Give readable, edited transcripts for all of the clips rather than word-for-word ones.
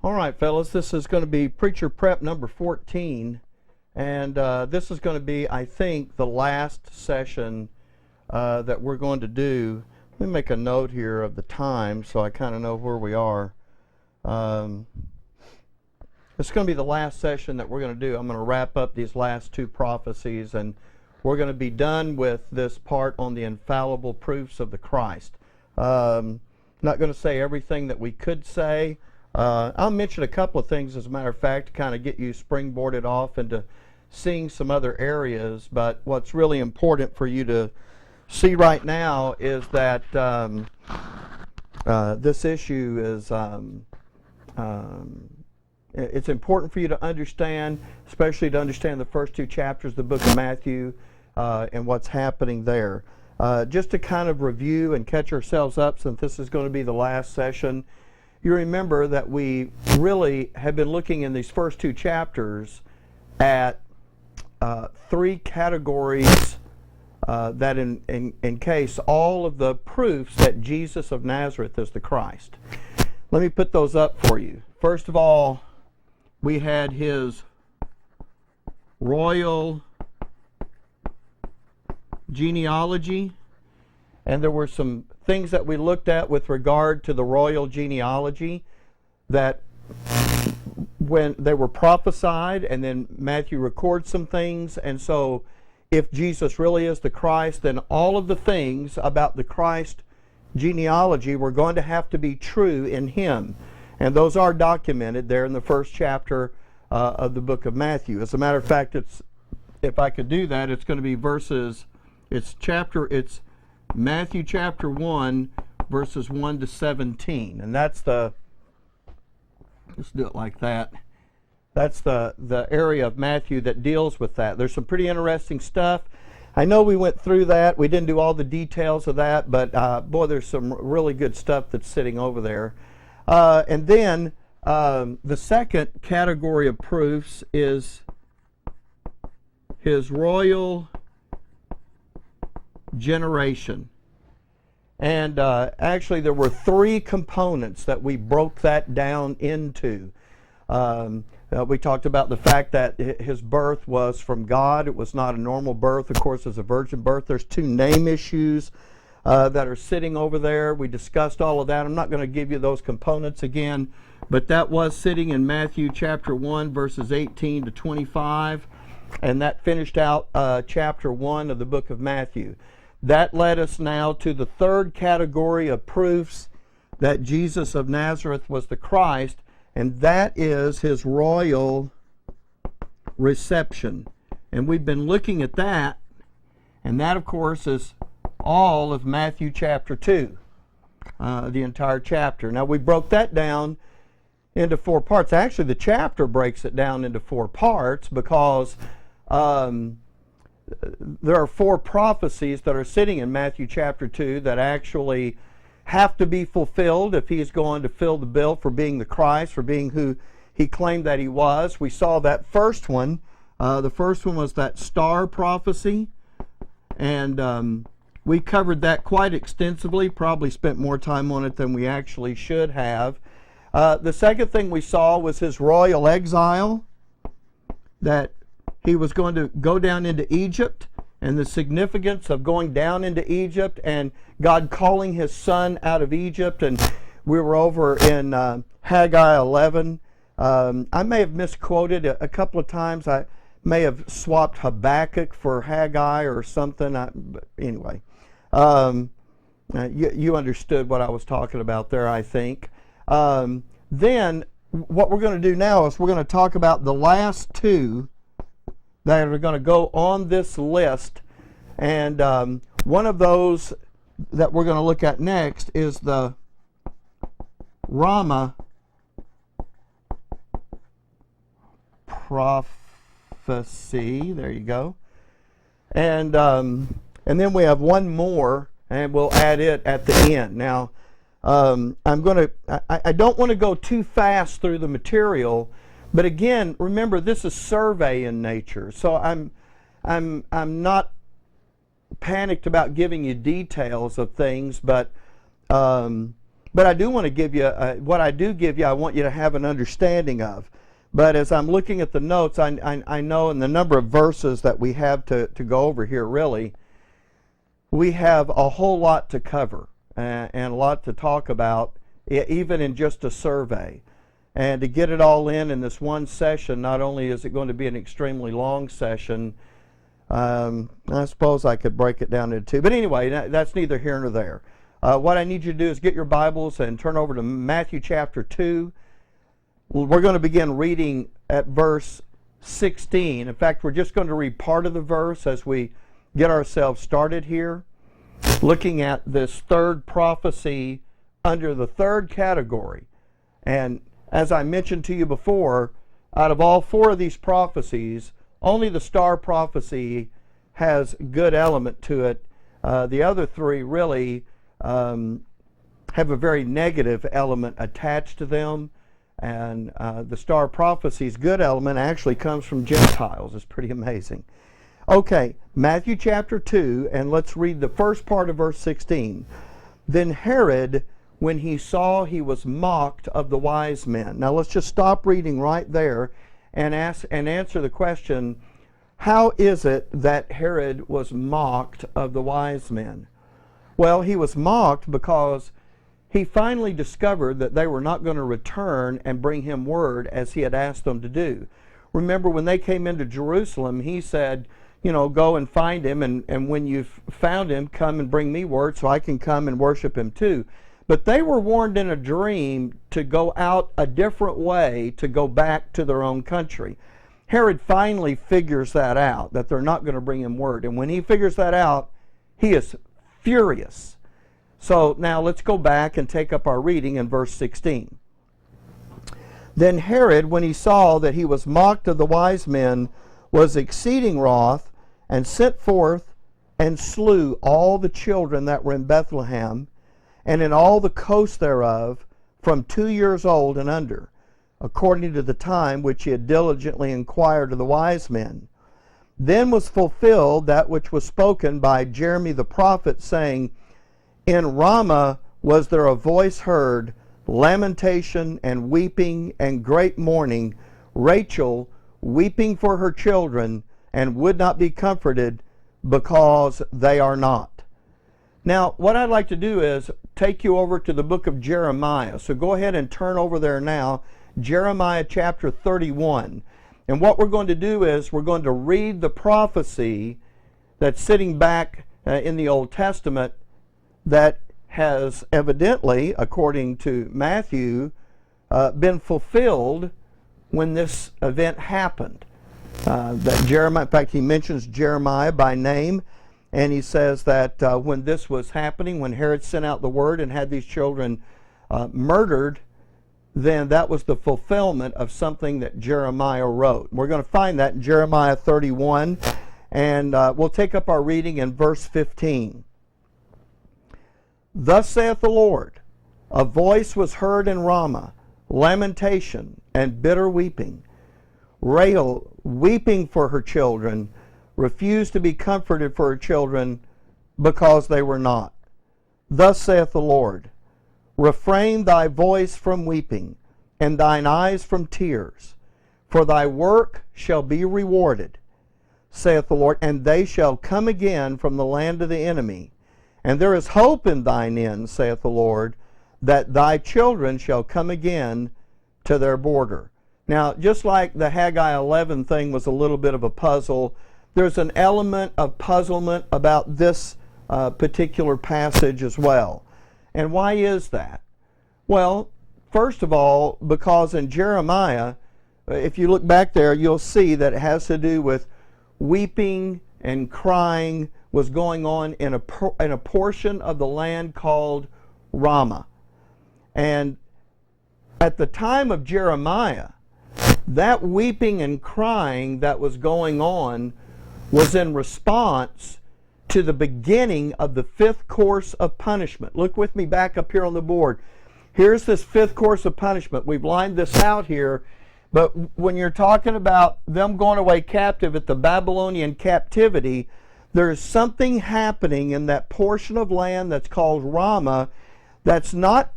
All right, fellas, this is going to be Preacher Prep number 14, and this is going to be, I think, the last session that we're going to do. Let me make a note here of the time so I kind of know where we are. It's going to be the last session that we're going to do. I'm going to wrap up these last two prophecies, and we're going to be done with this part on the infallible proofs of the Christ. Not going to say everything that we could say. I'll mention a couple of things, as a matter of fact, to kind of get you springboarded off into seeing some other areas. But what's really important for you to see right now is that this issue is it's important for you to understand, especially to understand the first two chapters of the book of Matthew and what's happening there. Just to kind of review and catch ourselves up, since this is going to be the last session, you remember that we really have been looking in these first two chapters at three categories that encase all of the proofs that Jesus of Nazareth is the Christ. Let me put those up for you. First of all, we had his royal genealogy, and there were some things that we looked at with regard to the royal genealogy that when they were prophesied, and then Matthew records some things. And so if Jesus really is the Christ, then all of the things about the Christ genealogy were going to have to be true in him. And those are documented there in the first chapter of the book of Matthew. As a matter of fact, if I could do that, it's going to be it's Matthew chapter 1, verses 1 to 17. And that's let's do it like that. That's the area of Matthew that deals with that. There's some pretty interesting stuff. I know we went through that. We didn't do all the details of that, but boy, there's some really good stuff that's sitting over there. And then the second category of proofs is his royal generation. And actually there were three components that we broke that down into. We talked about the fact that his birth was from God. It was not a normal birth. Of course, it's a virgin birth. There's two name issues that are sitting over there. We discussed all of that. I'm not going to give you those components again, but that was sitting in Matthew chapter 1, verses 18 to 25, and that finished out chapter 1 of the book of Matthew. That led us now to the third category of proofs that Jesus of Nazareth was the Christ, and that is his royal reception. And we've been looking at that, and that, of course, is all of Matthew chapter 2, the entire chapter. Now, we broke that down into four parts. Actually, the chapter breaks it down into four parts because there are four prophecies that are sitting in Matthew chapter 2 that actually have to be fulfilled if he's going to fill the bill for being the Christ, for being who he claimed that he was. We saw that first one. The first one was that star prophecy, and we covered that quite extensively, probably spent more time on it than we actually should have. The second thing we saw was his royal exile, that he was going to go down into Egypt, and the significance of going down into Egypt and God calling his son out of Egypt. And we were over in Haggai 11. I may have misquoted a couple of times. I may have swapped Habakkuk for Haggai or something. But anyway, you understood what I was talking about there, I think. Then what we're going to do now is we're going to talk about the last two that are going to go on this list. And one of those that we're going to look at next is the Rama prophecy. There you go. And then we have one more, and we'll add it at the end. Now, I don't want to go too fast through the material, but again, remember, this is survey in nature, so I'm not panicked about giving you details of things, but But I do want to give you, what I do give you, I want you to have an understanding of. But as I'm looking at the notes, I know in the number of verses that we have to go over here, really, we have a whole lot to cover and a lot to talk about, even in just a survey. And to get it all in this one session, not only is it going to be an extremely long session, I suppose I could break it down into two. But anyway, that's neither here nor there. What I need you to do is get your Bibles and turn over to Matthew chapter 2. We're going to begin reading at verse 16. In fact, we're just going to read part of the verse as we get ourselves started here, looking at this third prophecy under the third category. And as I mentioned to you before, out of all four of these prophecies, only the star prophecy has good element to it. The other three really have a very negative element attached to them. And the star prophecy's good element actually comes from Gentiles. It's pretty amazing. Okay, Matthew chapter 2, and let's read the first part of verse 16. Then Herod, when he saw he was mocked of the wise men. Now let's just stop reading right there and answer the question, how is it that Herod was mocked of the wise men? Well, he was mocked because he finally discovered that they were not going to return and bring him word as he had asked them to do. Remember, when they came into Jerusalem, he said, you know, go and find him, and when you've found him, come and bring me word so I can come and worship him too. But they were warned in a dream to go out a different way, to go back to their own country. Herod finally figures that out, that they're not going to bring him word. And when he figures that out, he is furious. So now let's go back and take up our reading in verse 16. Then Herod, when he saw that he was mocked of the wise men, was exceeding wroth, and sent forth and slew all the children that were in Bethlehem, and in all the coast thereof, from 2 years old and under, according to the time which he had diligently inquired of the wise men. Then was fulfilled that which was spoken by Jeremy the prophet, saying, in Ramah was there a voice heard, lamentation and weeping and great mourning, Rachel weeping for her children, and would not be comforted, because they are not. Now, what I'd like to do is take you over to the book of Jeremiah. So go ahead and turn over there now, Jeremiah chapter 31. And what we're going to do is we're going to read the prophecy that's sitting back in the Old Testament that has evidently, according to Matthew, been fulfilled when this event happened. That Jeremiah, in fact, he mentions Jeremiah by name, and he says that when this was happening, when Herod sent out the word and had these children murdered, then that was the fulfillment of something that Jeremiah wrote. We're going to find that in Jeremiah 31, and we'll take up our reading in verse 15. Thus saith the Lord, a voice was heard in Ramah, lamentation and bitter weeping. Rachel, weeping for her children, refused to be comforted for her children, because they were not. Thus saith the Lord, refrain thy voice from weeping, and thine eyes from tears, for thy work shall be rewarded, saith the Lord, and they shall come again from the land of the enemy. And there is hope in thine end, saith the Lord, that thy children shall come again to their border. Now, just like the Haggai 11 thing was a little bit of a puzzle, there's an element of puzzlement about this particular passage as well. And why is that? Well, first of all, because in Jeremiah, if you look back there, you'll see that it has to do with weeping and crying was going on in a portion of the land called Ramah. And at the time of Jeremiah, that weeping and crying that was going on was in response to the beginning of the fifth course of punishment. Look with me back up here on the board. Here's this fifth course of punishment. We've lined this out here, but when you're talking about them going away captive at the Babylonian captivity, there's something happening in that portion of land that's called Ramah that's not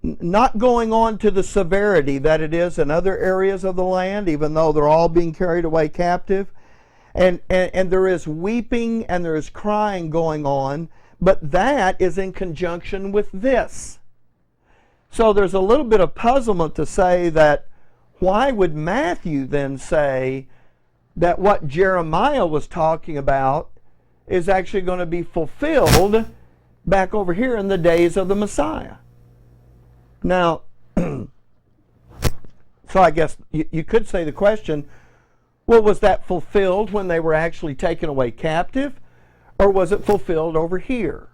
not going on to the severity that it is in other areas of the land, even though they're all being carried away captive. And there is weeping and there is crying going on, but that is in conjunction with this. So there's a little bit of puzzlement to say that why would Matthew then say that what Jeremiah was talking about is actually going to be fulfilled back over here in the days of the Messiah? Now, so I guess you could say the question, well, was that fulfilled when they were actually taken away captive, or was it fulfilled over here?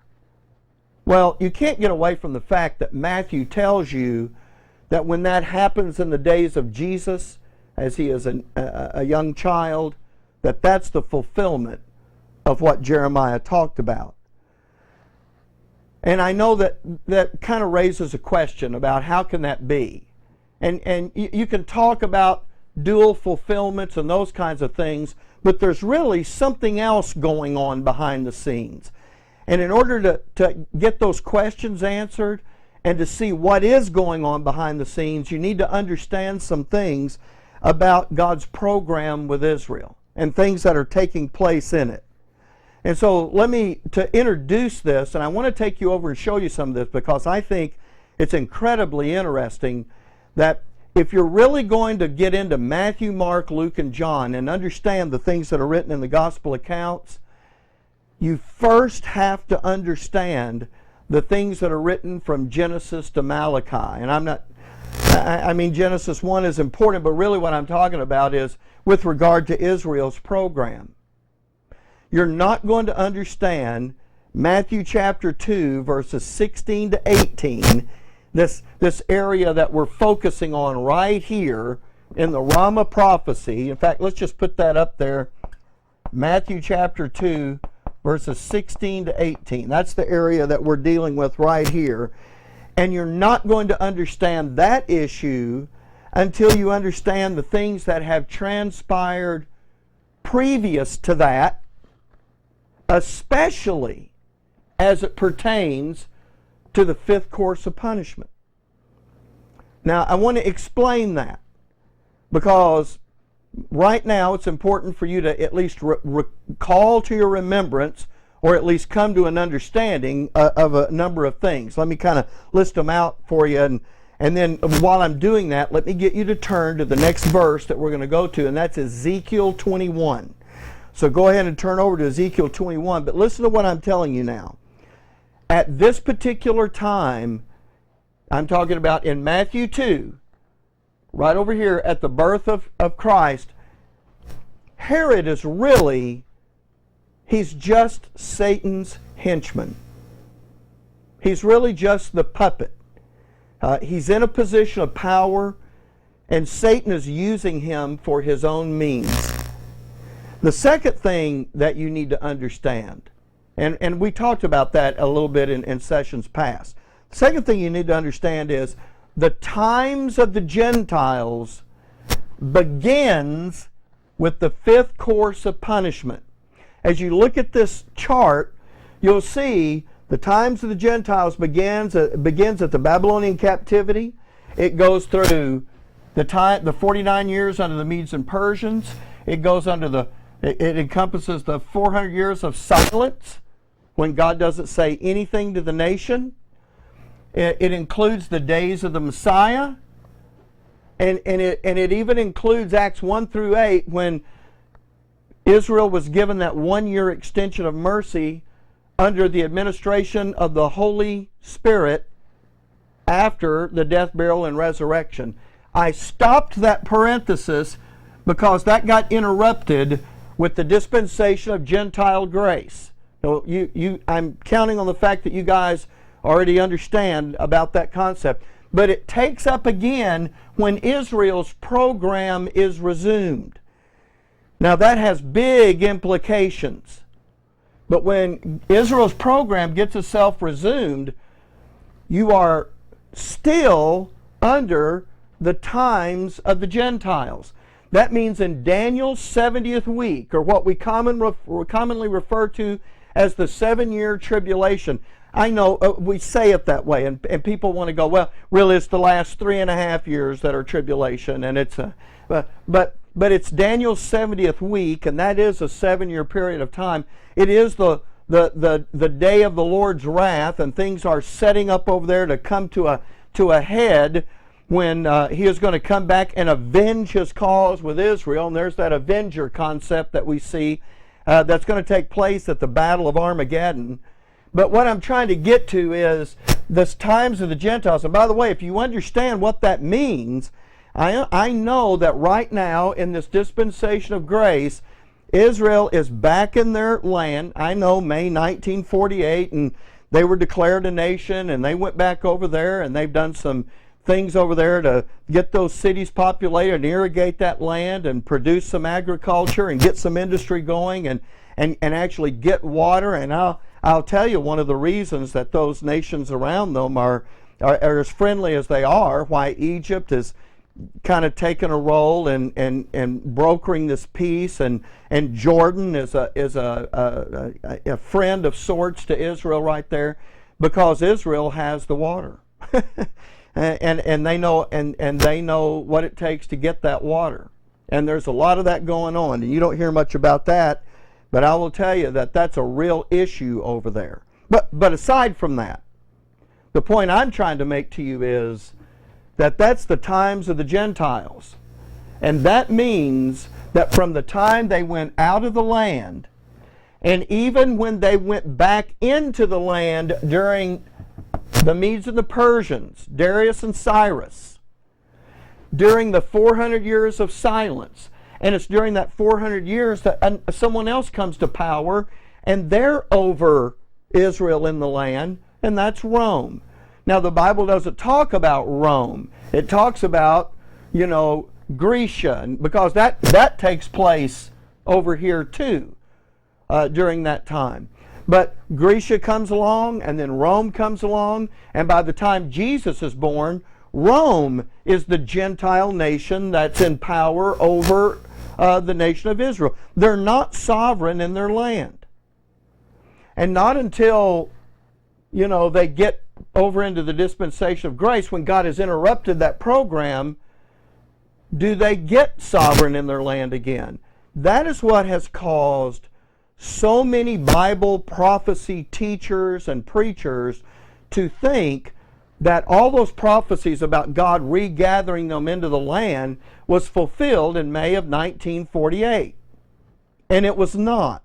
Well, you can't get away from the fact that Matthew tells you that when that happens in the days of Jesus, as he is a young child, that that's the fulfillment of what Jeremiah talked about. And I know that kind of raises a question about how can that be. And you can talk about dual fulfillments and those kinds of things, but there's really something else going on behind the scenes. And in order to get those questions answered and to see what is going on behind the scenes, you need to understand some things about God's program with Israel and things that are taking place in it. And so to introduce this, and I want to take you over and show you some of this because I think it's incredibly interesting that if you're really going to get into Matthew, Mark, Luke, and John and understand the things that are written in the gospel accounts, you first have to understand the things that are written from Genesis to Malachi. And I mean Genesis 1 is important, but really what I'm talking about is with regard to Israel's program. You're not going to understand Matthew chapter 2, verses 16 to 18, this area that we're focusing on right here in the Rama prophecy. In fact, let's just put that up there. Matthew chapter 2, verses 16 to 18. That's the area that we're dealing with right here. And you're not going to understand that issue until you understand the things that have transpired previous to that, especially as it pertains to the fifth course of punishment. Now, I want to explain that because right now it's important for you to at least recall to your remembrance or at least come to an understanding of a number of things. Let me kind of list them out for you, and then while I'm doing that, let me get you to turn to the next verse that we're going to go to, and that's Ezekiel 21. So go ahead and turn over to Ezekiel 21, but listen to what I'm telling you now. At this particular time, I'm talking about in Matthew 2, right over here at the birth of Christ, Herod is really, he's just Satan's henchman. He's really just the puppet. He's in a position of power, and Satan is using him for his own means. The second thing that you need to understand, and we talked about that a little bit in sessions past. The second thing you need to understand is the times of the Gentiles begins with the fifth course of punishment. As you look at this chart, you'll see the times of the Gentiles begins at the Babylonian captivity. It goes through the 49 years under the Medes and Persians. It goes it encompasses the 400 years of silence when God doesn't say anything to the nation. It includes the days of the Messiah. And it even includes Acts 1 through 8 when Israel was given that 1-year extension of mercy under the administration of the Holy Spirit after the death, burial, and resurrection. I stopped that parenthesis because that got interrupted with the dispensation of Gentile grace. So I'm counting on the fact that you guys already understand about that concept. But it takes up again when Israel's program is resumed. Now that has big implications. But when Israel's program gets itself resumed, you are still under the times of the Gentiles. That means in Daniel's 70th week, or what we commonly refer to as the 7-year tribulation. I know we say it that way, and people want to go, well, really, it's the last 3.5 years that are tribulation, and it's but it's Daniel's 70th week, and that is a 7-year period of time. It is the day of the Lord's wrath, and things are setting up over there to come to a head when he is going to come back and avenge his cause with Israel. And there's that avenger concept that we see that's going to take place at the Battle of Armageddon. But what I'm trying to get to is the times of the Gentiles. And by the way, if you understand what that means, I know that right now in this dispensation of grace, Israel is back in their land. I know May 1948, and they were declared a nation, and they went back over there, and they've done some things over there to get those cities populated and irrigate that land and produce some agriculture and get some industry going and actually get water. And I'll tell you, one of the reasons that those nations around them are as friendly as they are, why Egypt is kind of taken a role in brokering this peace, and Jordan is a friend of sorts to Israel right there, because Israel has the water. and they know what it takes to get that water. And there's a lot of that going on, and you don't hear much about that, but I will tell you that that's a real issue over there. But aside from that, the point I'm trying to make to you is that that's the times of the Gentiles. And that means that from the time they went out of the land, and even when they went back into the land during the Medes and the Persians, Darius and Cyrus, during the 400 years of silence, and it's during that 400 years that someone else comes to power, and they're over Israel in the land, and that's Rome. Now, the Bible doesn't talk about Rome. It talks about, Grecia, because that takes place over here too during that time. But Grecia comes along, and then Rome comes along, and by the time Jesus is born, Rome is the Gentile nation that's in power over the nation of Israel. They're not sovereign in their land. And not until, they get over into the dispensation of grace, when God has interrupted that program, do they get sovereign in their land again. That is what has caused so many Bible prophecy teachers and preachers to think that all those prophecies about God regathering them into the land was fulfilled in May of 1948. And it was not.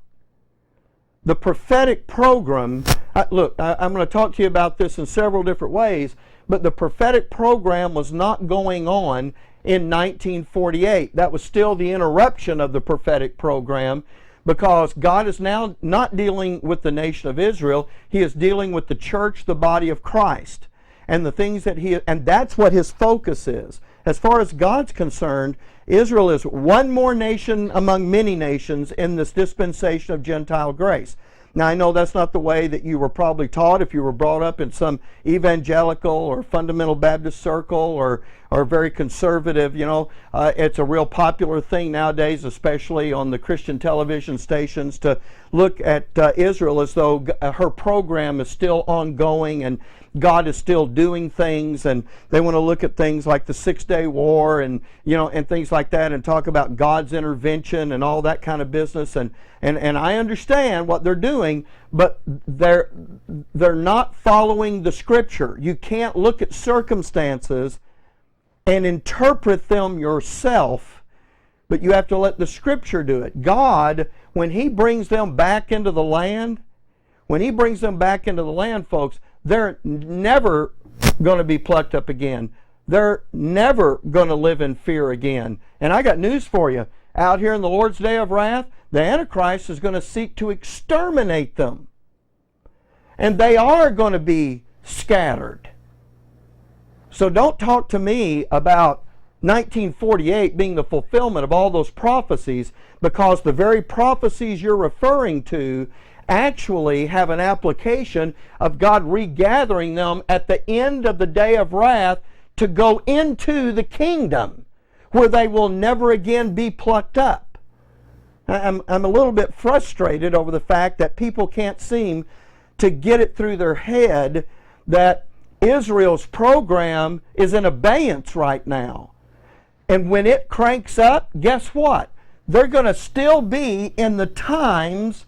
The prophetic program, I'm going to talk to you about this in several different ways, but the prophetic program was not going on in 1948. That was still the interruption of the prophetic program, because God is now not dealing with the nation of Israel. He is dealing with the church, the body of Christ, and the things that and that's what his focus is. As far as God's concerned, Israel is one more nation among many nations in this dispensation of Gentile grace. Now, I know that's not the way that you were probably taught if you were brought up in some evangelical or fundamental Baptist circle or very conservative. It's a real popular thing nowadays, especially on the Christian television stations, to look at Israel as though her program is still ongoing and God is still doing things, and they want to look at things like the 6-Day War and things like that, and talk about God's intervention and all that kind of business. And I understand what they're doing, but they're not following the Scripture. You can't look at circumstances and interpret them yourself, but you have to let the Scripture do it. God, when He brings them back into the land, folks, they're never going to be plucked up again. They're never going to live in fear again. And I got news for you. Out here in the Lord's day of wrath, the Antichrist is going to seek to exterminate them. And they are going to be scattered. So don't talk to me about 1948 being the fulfillment of all those prophecies, because the very prophecies you're referring to actually have an application of God regathering them at the end of the day of wrath to go into the kingdom where they will never again be plucked up. I'm a little bit frustrated over the fact that people can't seem to get it through their head that Israel's program is in abeyance right now. And when it cranks up, guess what? They're going to still be in the times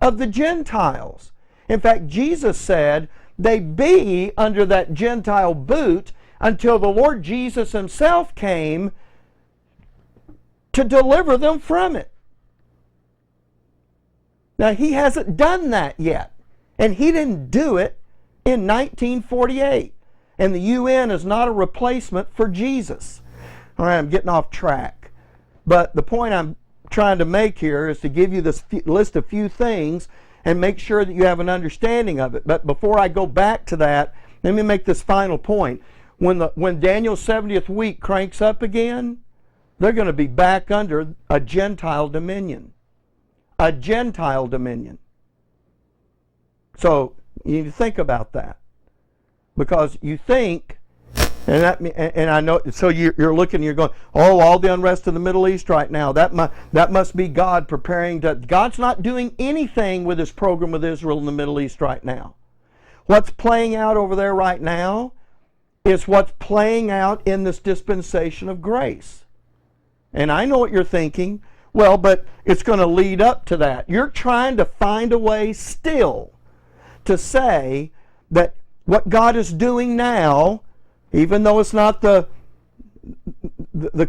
of the Gentiles. In fact, Jesus said they be under that Gentile boot until the Lord Jesus himself came to deliver them from it. Now, he hasn't done that yet. And he didn't do it in 1948. And the UN is not a replacement for Jesus. All right, I'm getting off track. But the point I'm trying to make here is to give you this list of few things and make sure that you have an understanding of it. But before I go back to that, let me make this final point. When Daniel's 70th week cranks up again, they're going to be back under a Gentile dominion. A Gentile dominion. So you need to think about that. Because you think, and I know, so you're looking, you're going, oh, all the unrest in the Middle East right now, that must be God preparing to, God's not doing anything with his program with Israel in the Middle East right now. What's playing out over there right now is what's playing out in this dispensation of grace. And I know what you're thinking, well, but it's going to lead up to that. You're trying to find a way still to say that what God is doing now, even though it's not the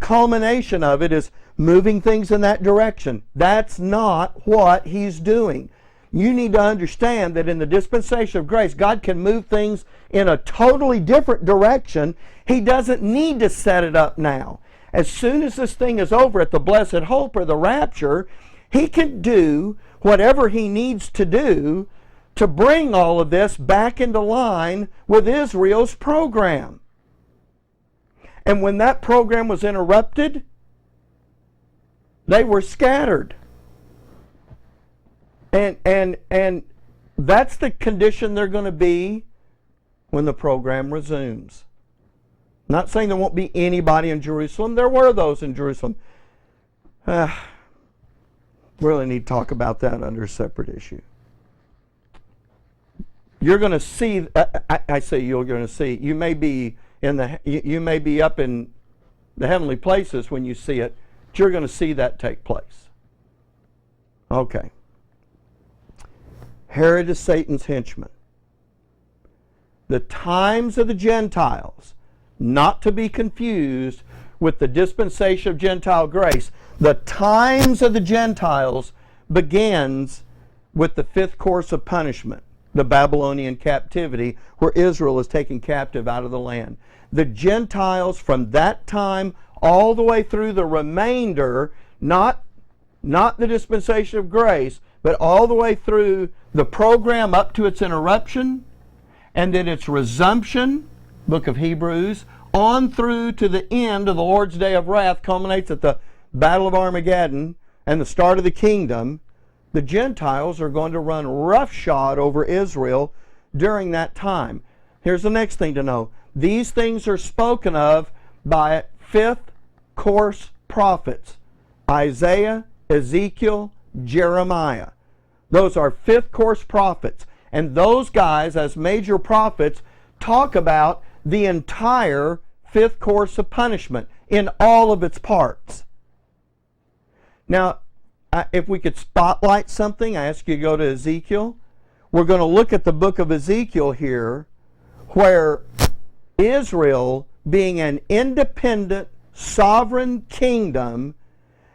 culmination of it, is moving things in that direction. That's not what he's doing. You need to understand that in the dispensation of grace, God can move things in a totally different direction. He doesn't need to set it up now. As soon as this thing is over at the blessed hope or the rapture, he can do whatever he needs to do to bring all of this back into line with Israel's program. And when that program was interrupted, they were scattered. And that's the condition they're going to be when the program resumes. Not saying there won't be anybody in Jerusalem. There were those in Jerusalem. Really need to talk about that under a separate issue. You're going to see. I say you're going to see. You may be you may be up in the heavenly places when you see it. But you're going to see that take place. Okay. Herod is Satan's henchman. The times of the Gentiles, not to be confused with the dispensation of Gentile grace. The times of the Gentiles begins with the fifth course of punishment, the Babylonian captivity, where Israel is taken captive out of the land. The Gentiles from that time all the way through the remainder, not the dispensation of grace, but all the way through the program up to its interruption and then its resumption, book of Hebrews, on through to the end of the Lord's day of wrath, culminates at the Battle of Armageddon and the start of the kingdom. The Gentiles are going to run roughshod over Israel during that time. Here's the next thing to know. These things are spoken of by fifth course prophets: Isaiah, Ezekiel, Jeremiah. Those are fifth course prophets. And those guys, as major prophets, talk about the entire fifth course of punishment in all of its parts. Now, if we could spotlight something, I ask you to go to Ezekiel. We're going to look at the book of Ezekiel here, where Israel, being an independent, sovereign kingdom,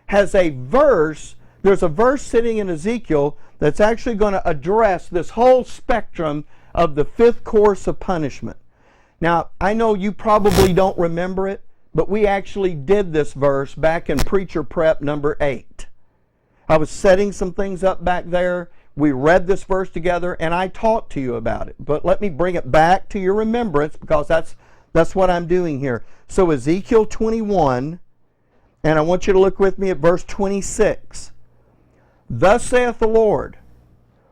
has a verse. There's a verse sitting in Ezekiel that's actually going to address this whole spectrum of the fifth course of punishment. Now, I know you probably don't remember it, but we actually did this verse back in Preacher Prep number 8. I was setting some things up back there. We read this verse together, and I talked to you about it. But let me bring it back to your remembrance, because that's what I'm doing here. So Ezekiel 21, and I want you to look with me at verse 26. Thus saith the Lord,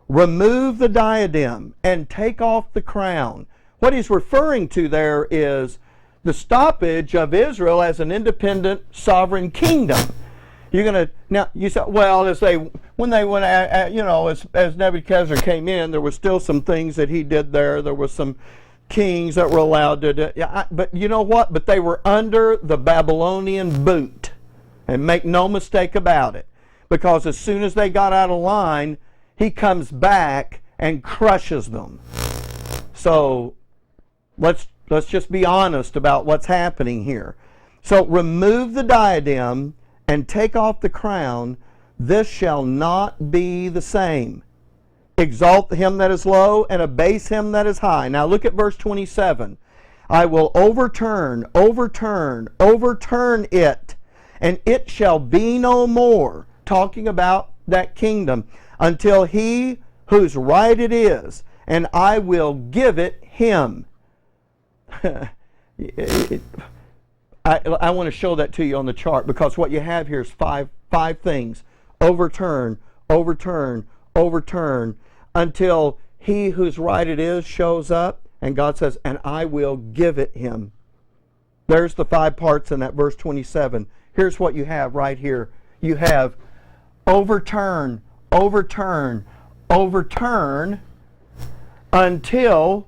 remove the diadem and take off the crown. What he's referring to there is the stoppage of Israel as an independent sovereign kingdom. You're going to, now you say, well, when they went, as Nebuchadnezzar came in, there was still some things that he did there. There was some kings that were allowed to do, but you know what? But they were under the Babylonian boot. And make no mistake about it. Because as soon as they got out of line, he comes back and crushes them. So let's just be honest about what's happening here. So remove the diadem and take off the crown. This shall not be the same. Exalt him that is low and abase him that is high. Now look at verse 27. I will overturn it, and it shall be no more. Talking about that kingdom. Until he whose right it is, and I will give it him. I want to show that to you on the chart, because what you have here is five things. Overturn, until he whose right it is shows up, and God says, and I will give it him. There's the 5 parts in that verse 27. Here's what you have right here. You have overturn, until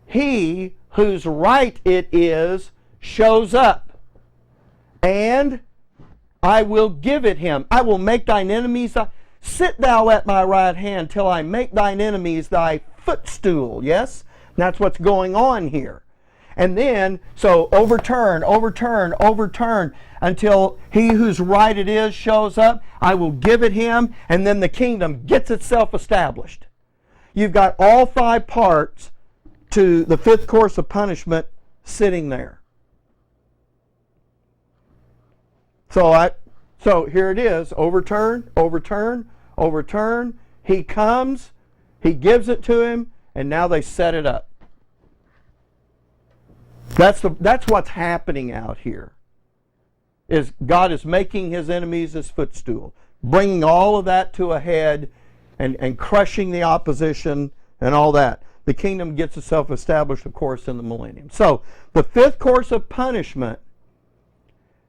he whose right it is shows up. And I will give it him. I will make thine enemies. Sit thou at my right hand till I make thine enemies thy footstool. Yes? That's what's going on here. And then, so overturn, until he whose right it is shows up. I will give it him, and then the kingdom gets itself established. You've got all 5 parts to the 5th course of punishment sitting there. So here it is. Overturn. He comes, he gives it to him, and now they set it up. That's what's happening out here. Is God is making his enemies his footstool, bringing all of that to a head, and crushing the opposition and all that. The kingdom gets itself established, of course, in the millennium. So the 5th course of punishment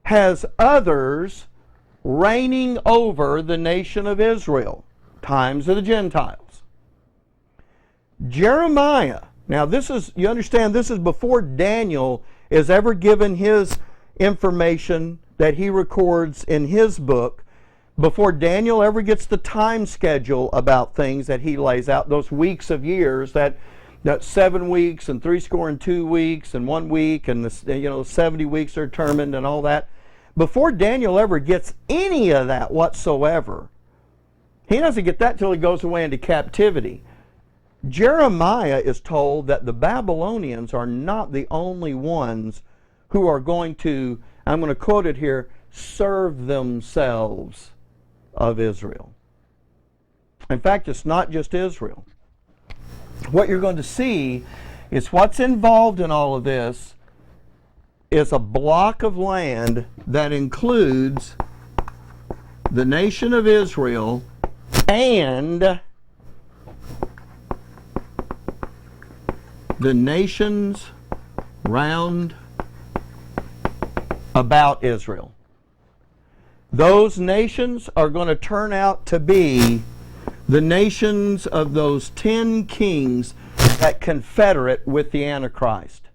has others reigning over the nation of Israel, times of the Gentiles. Jeremiah. Now you understand this is before Daniel is ever given his information that he records in his book, before Daniel ever gets the time schedule about things that he lays out, those weeks of years, that 7 weeks and 62 weeks and 1 week and 70 weeks are determined and all that. Before Daniel ever gets any of that whatsoever, he doesn't get that till he goes away into captivity. Jeremiah is told that the Babylonians are not the only ones who are going to, I'm going to quote it here, serve themselves of Israel. In fact, it's not just Israel. What you're going to see is what's involved in all of this is a block of land that includes the nation of Israel and the nations round about Israel. Those nations are going to turn out to be the nations of those 10 kings that confederate with the Antichrist.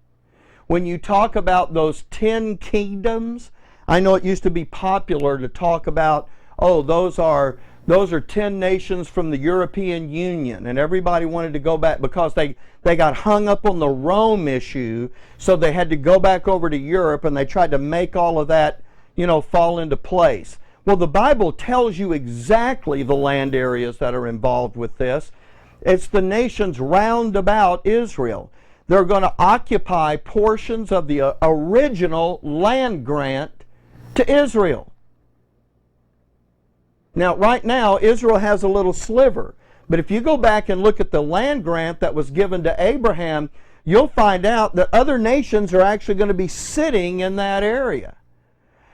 When you talk about those 10 kingdoms, I know it used to be popular to talk about, those are 10 nations from the European Union, and everybody wanted to go back because they got hung up on the Rome issue, so they had to go back over to Europe, and they tried to make all of that fall into place. Well, the Bible tells you exactly the land areas that are involved with this. It's the nations round about Israel. They're going to occupy portions of the original land grant to Israel. Now, right now, Israel has a little sliver. But if you go back and look at the land grant that was given to Abraham, you'll find out that other nations are actually going to be sitting in that area.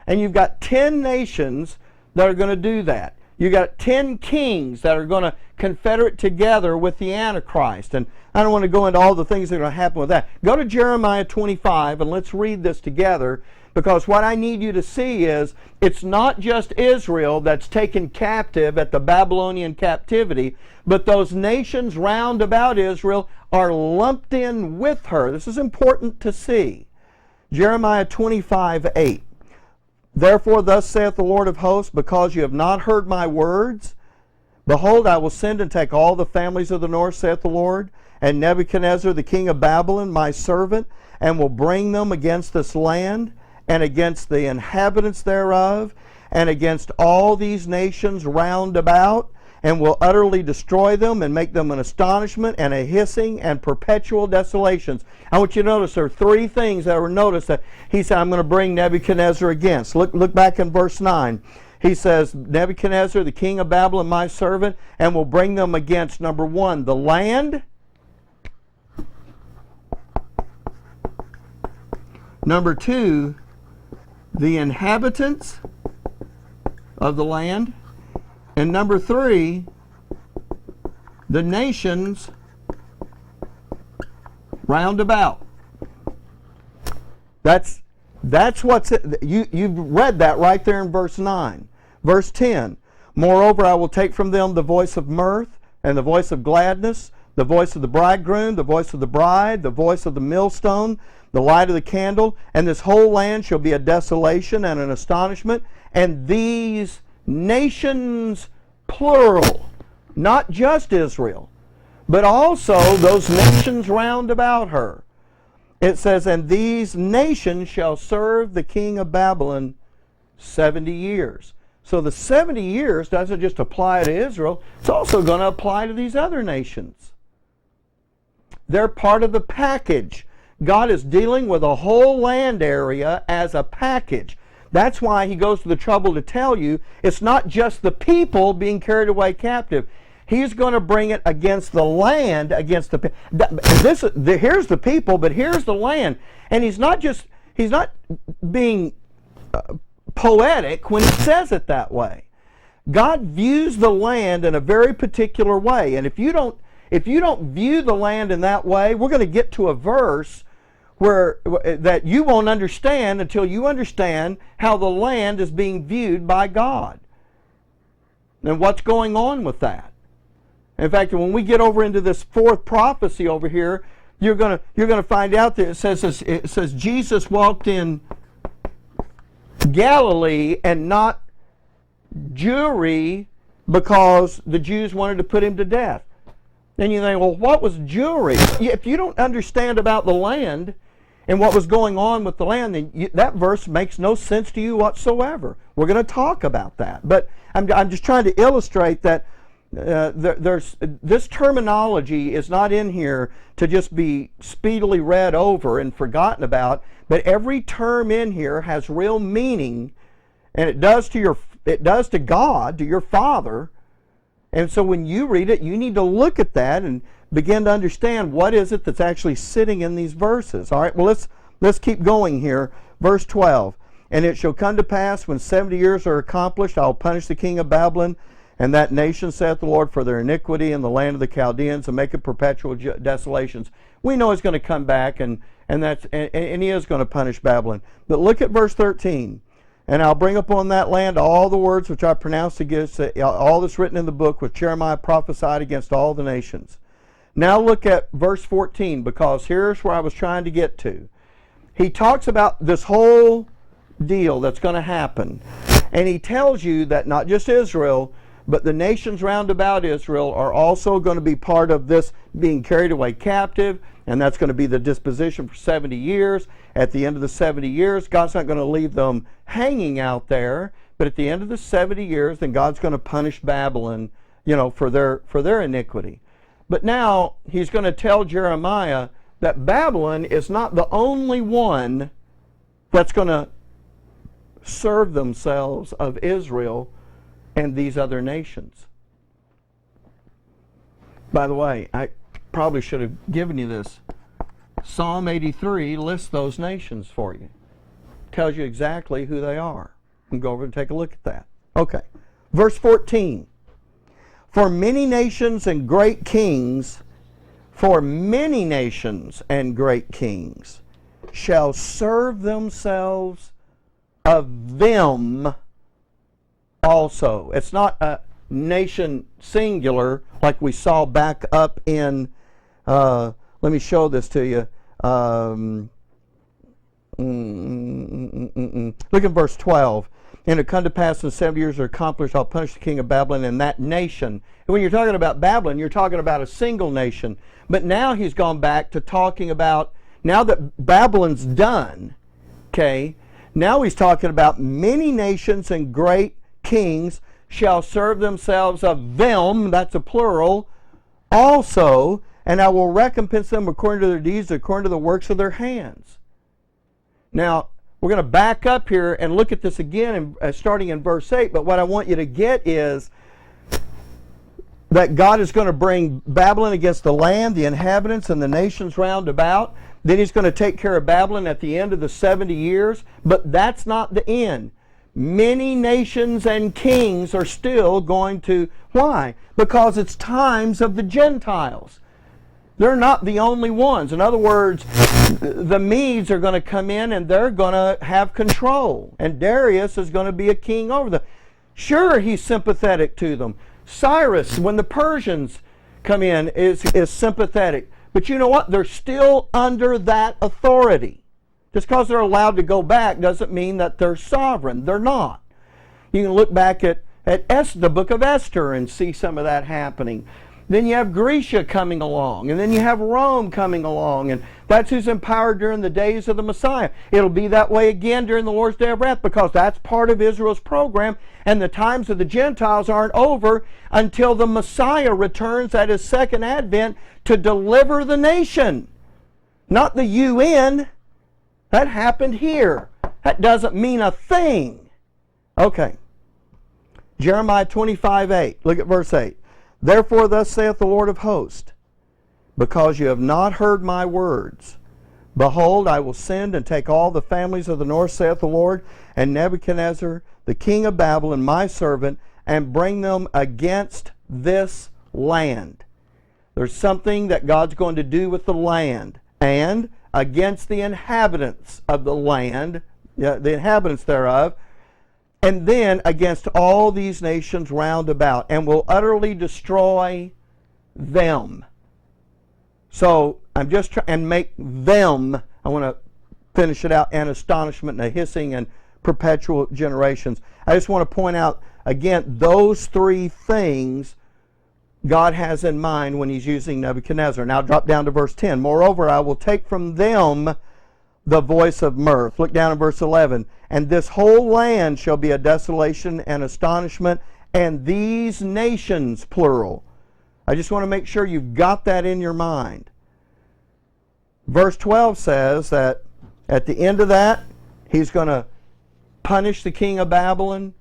And you've got 10 nations that are going to do that. You've got 10 kings that are going to confederate together with the Antichrist. And I don't want to go into all the things that are going to happen with that. Go to Jeremiah 25 and let's read this together, Because what I need you to see is it's not just Israel that's taken captive at the Babylonian captivity, but those nations round about Israel are lumped in with her. This is important to see. Jeremiah 25:8. Therefore thus saith the Lord of hosts, because you have not heard my words, behold, I will send and take all the families of the north, saith the Lord, and Nebuchadnezzar the king of Babylon, my servant, and will bring them against this land, and against the inhabitants thereof, and against all these nations round about, and will utterly destroy them, and make them an astonishment, and a hissing, and perpetual desolations. I want you to notice there are three things that were noticed that he said, I'm going to bring Nebuchadnezzar against. Look back in verse 9. He says, Nebuchadnezzar, the king of Babylon, my servant, and will bring them against, number one, the land. Number two, the inhabitants of the land. And number three, the nations round about. That's what's you've read that right there in verse 9. Verse 10. Moreover, I will take from them the voice of mirth and the voice of gladness, the voice of the bridegroom, the voice of the bride, the voice of the millstone, the light of the candle, and this whole land shall be a desolation and an astonishment, and these nations, plural, not just Israel, but also those nations round about her. It says, and these nations shall serve the king of Babylon 70 years. So the 70 years doesn't just apply to Israel, it's also going to apply to these other nations. They're part of the package. God is dealing with a whole land area as a package. That's why he goes to the trouble to tell you it's not just the people being carried away captive. He's going to bring it against the land, against the here's the people, but here's the land. And he's not being poetic when he says it that way. God views the land in a very particular way, and if you don't view the land in that way, we're going to get to a verse where that you won't understand until you understand how the land is being viewed by God and what's going on with that. In fact, when we get over into this fourth prophecy over here, you're going to find out that it says Jesus walked in Galilee and not Jewry because the Jews wanted to put him to death. Then you think, well, what was Jewry? If you don't understand about the land and what was going on with the land, then that verse makes no sense to you whatsoever. We're going to talk about that. But I'm just trying to illustrate that this terminology is not in here to just be speedily read over and forgotten about, but every term in here has real meaning, and it does to God, to your Father. And so when you read it, you need to look at that and begin to understand what is it that's actually sitting in these verses. All right, well, let's keep going here. Verse 12. And it shall come to pass when 70 years are accomplished, I will punish the king of Babylon and that nation, saith the Lord, for their iniquity in the land of the Chaldeans, and make it perpetual desolations. We know he's going to come back, and he is going to punish Babylon. But look at verse 13. And I'll bring upon that land all the words which I pronounced against all that's written in the book which Jeremiah prophesied against all the nations. Now look at verse 14, because here's where I was trying to get to. He talks about this whole deal that's going to happen. And he tells you that not just Israel, but the nations round about Israel are also going to be part of this being carried away captive, and that's going to be the disposition for 70 years. At the end of the 70 years, God's not going to leave them hanging out there, but at the end of the 70 years, then God's going to punish Babylon, for their iniquity. But now he's going to tell Jeremiah that Babylon is not the only one that's going to serve themselves of Israel and these other nations. By the way, I probably should have given you this. Psalm 83 lists those nations for you. Tells you exactly who they are. You can go over and take a look at that. Okay. Verse 14. For many nations and great kings, shall serve themselves of them also. It's not a nation singular like we saw back up in, let me show this to you. Look at verse 12. And it come to pass in 7 years are accomplished, I'll punish the king of Babylon and that nation. And when you're talking about Babylon, you're talking about a single nation. But now he's gone back to talking about, now that Babylon's done, okay, now he's talking about many nations and great kings shall serve themselves of them, that's a plural, also, and I will recompense them according to their deeds, according to the works of their hands. Now, we're going to back up here and look at this again, starting in verse 8, but what I want you to get is that God is going to bring Babylon against the land, the inhabitants, and the nations round about. Then he's going to take care of Babylon at the end of the 70 years, but that's not the end. Many nations and kings are still going to, why? Because it's times of the Gentiles. They're not the only ones. In other words, the Medes are going to come in and they're going to have control. And Darius is going to be a king over them. Sure, he's sympathetic to them. Cyrus, when the Persians come in, is sympathetic. But you know what? They're still under that authority. Just because they're allowed to go back doesn't mean that they're sovereign. They're not. You can look back at the book of Esther and see some of that happening. Then you have Grecia coming along, and then you have Rome coming along, and that's who's empowered during the days of the Messiah. It'll be that way again during the Lord's Day of Wrath, because that's part of Israel's program, and the times of the Gentiles aren't over until the Messiah returns at his second advent to deliver the nation. Not the UN. That happened here. That doesn't mean a thing. Okay. Jeremiah 25:8. Look at verse 8. Therefore thus saith the Lord of hosts, because you have not heard my words, behold, I will send and take all the families of the north, saith the Lord, and Nebuchadnezzar, the king of Babylon, my servant, and bring them against this land. There's something that God's going to do with the land, and against the inhabitants of the land, the inhabitants thereof, and then against all these nations round about, and will utterly destroy them. So I'm just trying and make them, I want to finish it out, an astonishment and a hissing and perpetual generations. I just want to point out again those three things God has in mind when he's using Nebuchadnezzar. Now drop down to verse 10. Moreover, I will take from them the voice of mirth. Look down at verse 11. And this whole land shall be a desolation and astonishment, and these nations, plural. I just want to make sure you've got that in your mind. Verse 12 says that at the end of that, he's going to punish the king of Babylon.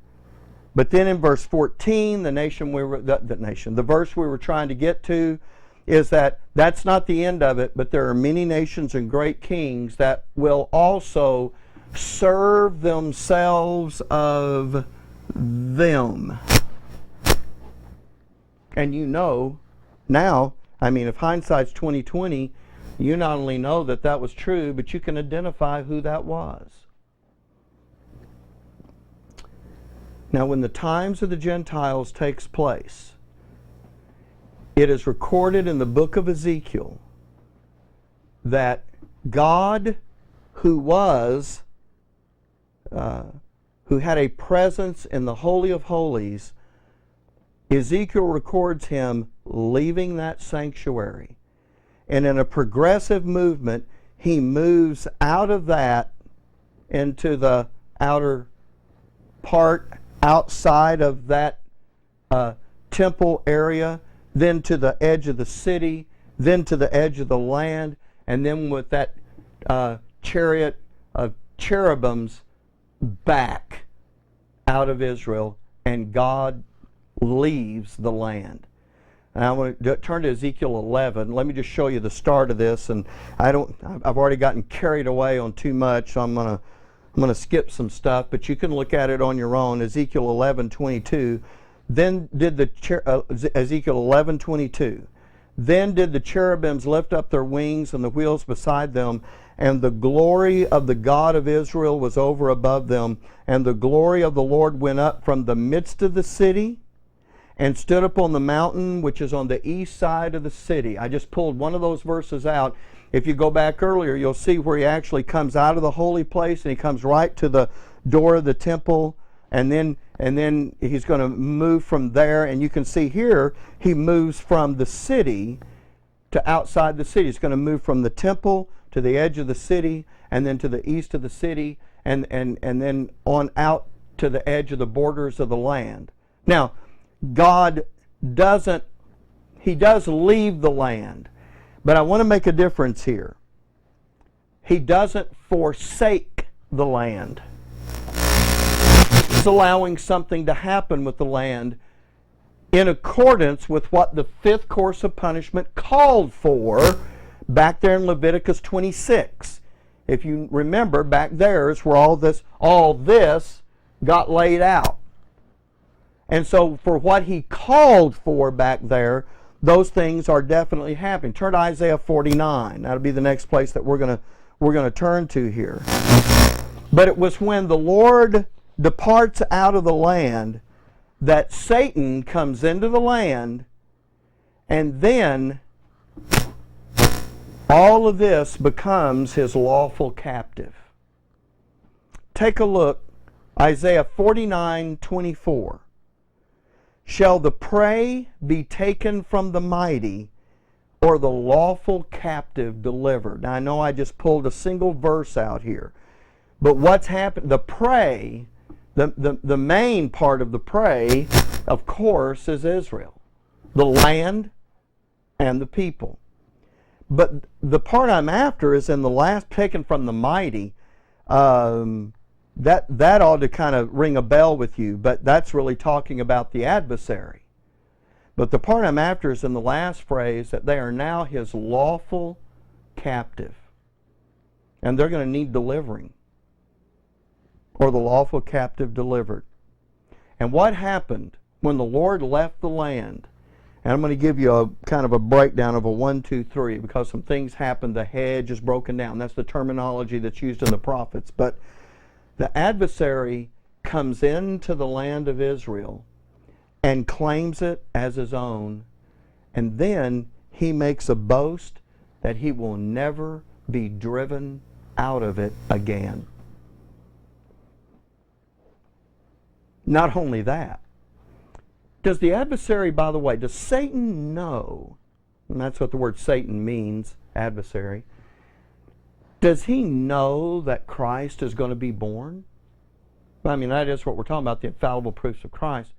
But then in verse 14, the verse we were trying to get to, is that that's not the end of it, but there are many nations and great kings that will also serve themselves of them. And you know now, I mean, if hindsight's 20/20, you not only know that that was true, but you can identify who that was. Now, when the times of the Gentiles takes place, it is recorded in the book of Ezekiel that God, who had a presence in the Holy of Holies, Ezekiel records him leaving that sanctuary. And in a progressive movement, he moves out of that into the outer part outside of that temple area, then to the edge of the city, then to the edge of the land, and then with that chariot of cherubims back out of Israel, and God leaves the land. And I want to turn to Ezekiel 11. Let me just show you the start of this, and I've already gotten carried away on too much, so I'm going to skip some stuff, but you can look at it on your own. Ezekiel 11:22. Then did Ezekiel 11:22. Then did the cherubims lift up their wings and the wheels beside them, and the glory of the God of Israel was over above them, and the glory of the Lord went up from the midst of the city and stood upon the mountain which is on the east side of the city. I just pulled one of those verses out. If you go back earlier, you'll see where he actually comes out of the holy place and he comes right to the door of the temple, and then he's going to move from there, and you can see here he moves from the city to outside the city. He's going to move from the temple to the edge of the city, and then to the east of the city, and then on out to the edge of the borders of the land. Now, God does leave the land, but I want to make a difference here. He doesn't forsake the land. He's allowing something to happen with the land in accordance with what the fifth course of punishment called for back there in Leviticus 26. If you remember, back there is where all this got laid out. And so for what he called for back there, those things are definitely happening. Turn to Isaiah 49. That'll be the next place that we're going to turn to here. But it was when the Lord departs out of the land that Satan comes into the land, and then all of this becomes his lawful captive. Take a look, Isaiah 49:24. Shall the prey be taken from the mighty, or the lawful captive delivered? Now I know I just pulled a single verse out here, but what's happened? The prey, the main part of the prey, of course, is Israel, the land and the people. But the part I'm after is in the last, taken from the mighty. That ought to kind of ring a bell with you, but that's really talking about the adversary. But the part I'm after is in the last phrase, that they are now his lawful captive. And they're going to need delivering, or the lawful captive delivered. And what happened when the Lord left the land? And I'm going to give you a kind of a breakdown of a 1, 2, 3, because some things happened. The hedge is broken down. That's the terminology that's used in the prophets. But the adversary comes into the land of Israel and claims it as his own, and then he makes a boast that he will never be driven out of it again. Not only that, does the adversary, by the way, does Satan know, and that's what the word Satan means, adversary, does he know that Christ is going to be born? I mean, that is what we're talking about, the infallible proofs of Christ.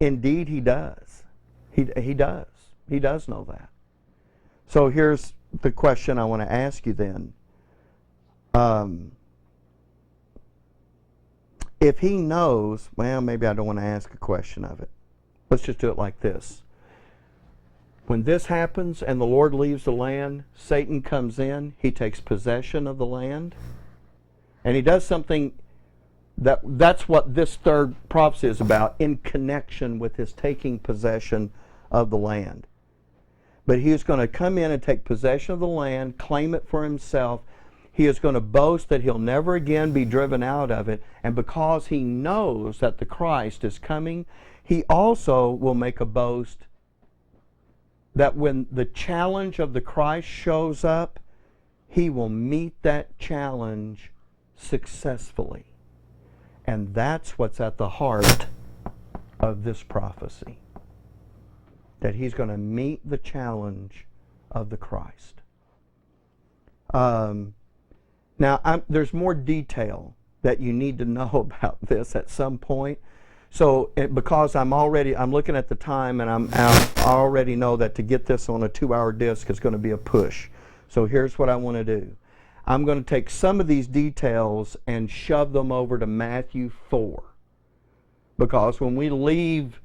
Indeed, he does. He does. He does know that. So here's the question I want to ask you then. If he knows, well, maybe I don't want to ask a question of it. Let's just do it like this. When this happens and the Lord leaves the land, Satan comes in, he takes possession of the land, and he does something that's what this third prophecy is about, in connection with his taking possession of the land. But he is going to come in and take possession of the land, claim it for himself. He is going to boast that he'll never again be driven out of it, and because he knows that the Christ is coming, he also will make a boast that when the challenge of the Christ shows up, he will meet that challenge successfully. And that's what's at the heart of this prophecy. That he's going to meet the challenge of the Christ. Now, there's more detail that you need to know about this at some point. So, because I'm looking at the time, and I already know that to get this on a 2-hour disc is going to be a push. So here's what I want to do. I'm going to take some of these details and shove them over to Matthew 4. Because when we leave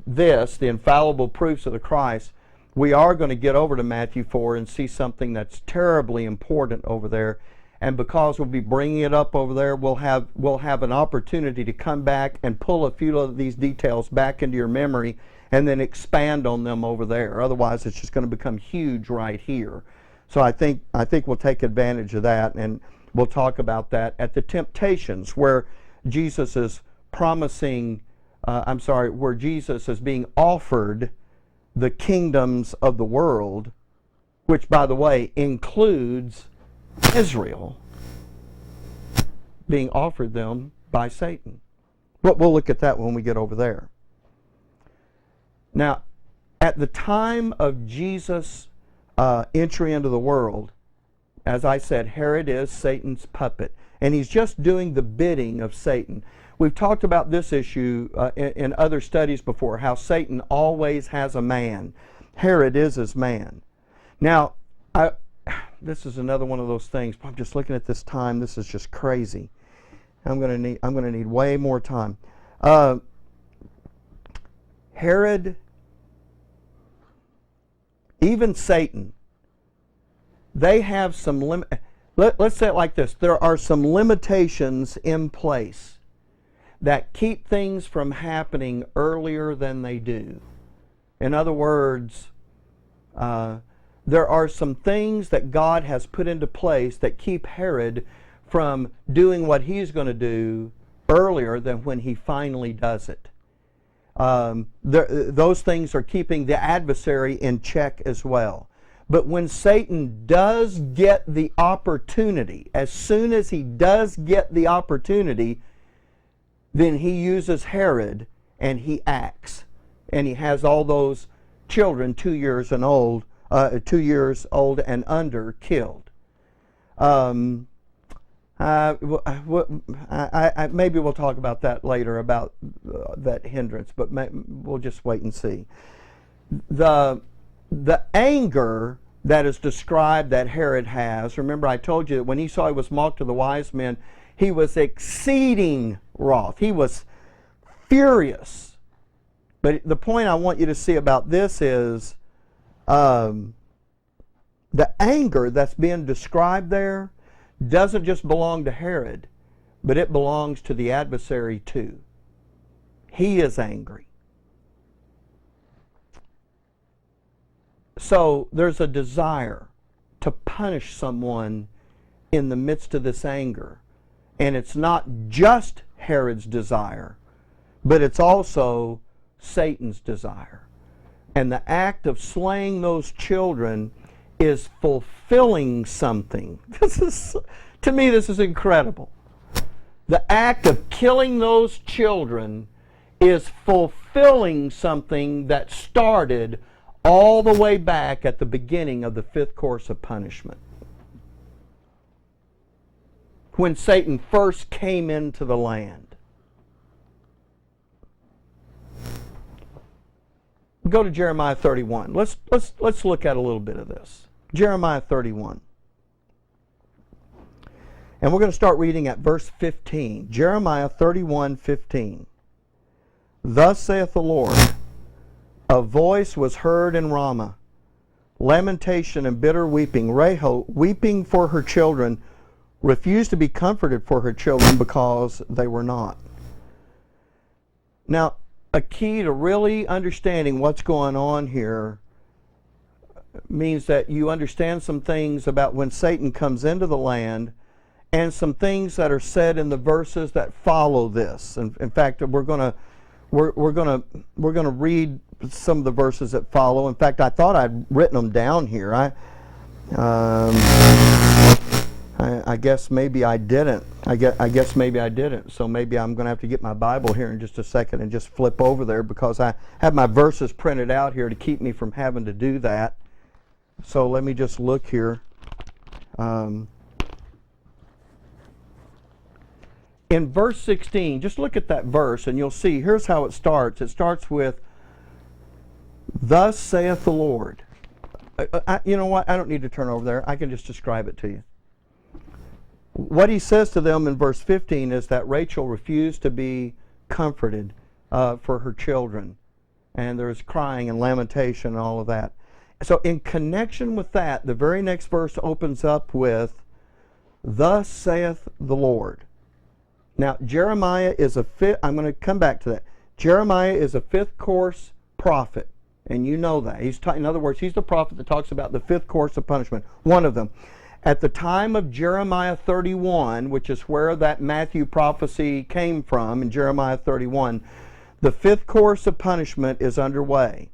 this, the infallible proofs of the Christ, we are going to get over to Matthew 4 and see something that's terribly important over there. And because we'll be bringing it up over there, we'll have an opportunity to come back and pull a few of these details back into your memory and then expand on them over there. Otherwise, it's just going to become huge right here. So I think we'll take advantage of that, and we'll talk about that at the temptations, where Jesus is promising, where Jesus is being offered the kingdoms of the world, which, by the way, includes Israel, being offered them by Satan. But we'll look at that when we get over there. Now, at the time of Jesus' entry into the world, as I said, Herod is Satan's puppet, and he's just doing the bidding of Satan. We've talked about this issue in other studies before, how Satan always has a man. Herod is his man. Now, this is another one of those things. I'm just looking at this time. This is just crazy. I'm going to need way more time. Herod, even Satan, they have some let's say it like this. There are some limitations in place that keep things from happening earlier than they do. In other words, there are some things that God has put into place that keep Herod from doing what he's going to do earlier than when he finally does it. Those things are keeping the adversary in check as well. But when Satan does get the opportunity, as soon as he does get the opportunity, then he uses Herod and he acts. And he has all those children 2 years old and under killed. Maybe we'll talk about that later, about that hindrance, but we'll just wait and see. The anger that is described that Herod has, remember I told you that when he saw he was mocked to the wise men, he was exceeding wroth. He was furious. But the point I want you to see about this is the anger that's being described there doesn't just belong to Herod, but it belongs to the adversary too. He is angry. So there's a desire to punish someone in the midst of this anger. And it's not just Herod's desire, but it's also Satan's desire. And the act of slaying those children is fulfilling something. To me, this is incredible. The act of killing those children is fulfilling something that started all the way back at the beginning of the fifth course of punishment. When Satan first came into the land. Go to Jeremiah 31. Let's look at a little bit of this. Jeremiah 31. And we're going to start reading at verse 15. Jeremiah 31:15. Thus saith the Lord, a voice was heard in Ramah, lamentation and bitter weeping. Rahel, weeping for her children, refused to be comforted for her children because they were not. Now, a key to really understanding what's going on here means that you understand some things about when Satan comes into the land, and some things that are said in the verses that follow this. And in fact, we're going to read some of the verses that follow. In fact, I thought I'd written them down here. I guess maybe I didn't. I guess maybe I didn't. So maybe I'm going to have to get my Bible here in just a second and just flip over there, because I have my verses printed out here to keep me from having to do that. So let me just look here. In verse 16, just look at that verse and you'll see, here's how it starts. It starts with, thus saith the Lord. You know what? I don't need to turn over there. I can just describe it to you. What he says to them in verse 15 is that Rachel refused to be comforted for her children. And there's crying and lamentation and all of that. So in connection with that, the very next verse opens up with, thus saith the Lord. Now, Jeremiah is I'm going to come back to that. Jeremiah is a fifth course prophet. And you know that. In other words, he's the prophet that talks about the fifth course of punishment. One of them. At the time of Jeremiah 31, which is where that Matthew prophecy came from, in Jeremiah 31, the fifth course of punishment is underway.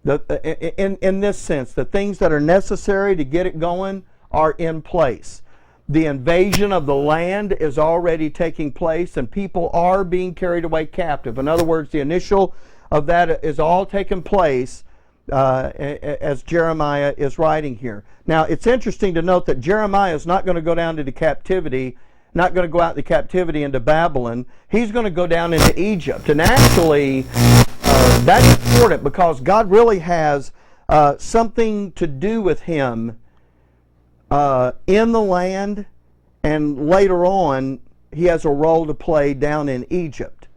In this sense, the things that are necessary to get it going are in place. The invasion of the land is already taking place, and people are being carried away captive. In other words, the initial of that is all taking place as Jeremiah is writing here. Now, it's interesting to note that Jeremiah is not going to go down into captivity, not going to go out into captivity into Babylon. He's going to go down into Egypt. And actually, that's important because God really has something to do with him in the land, and later on, he has a role to play down in Egypt.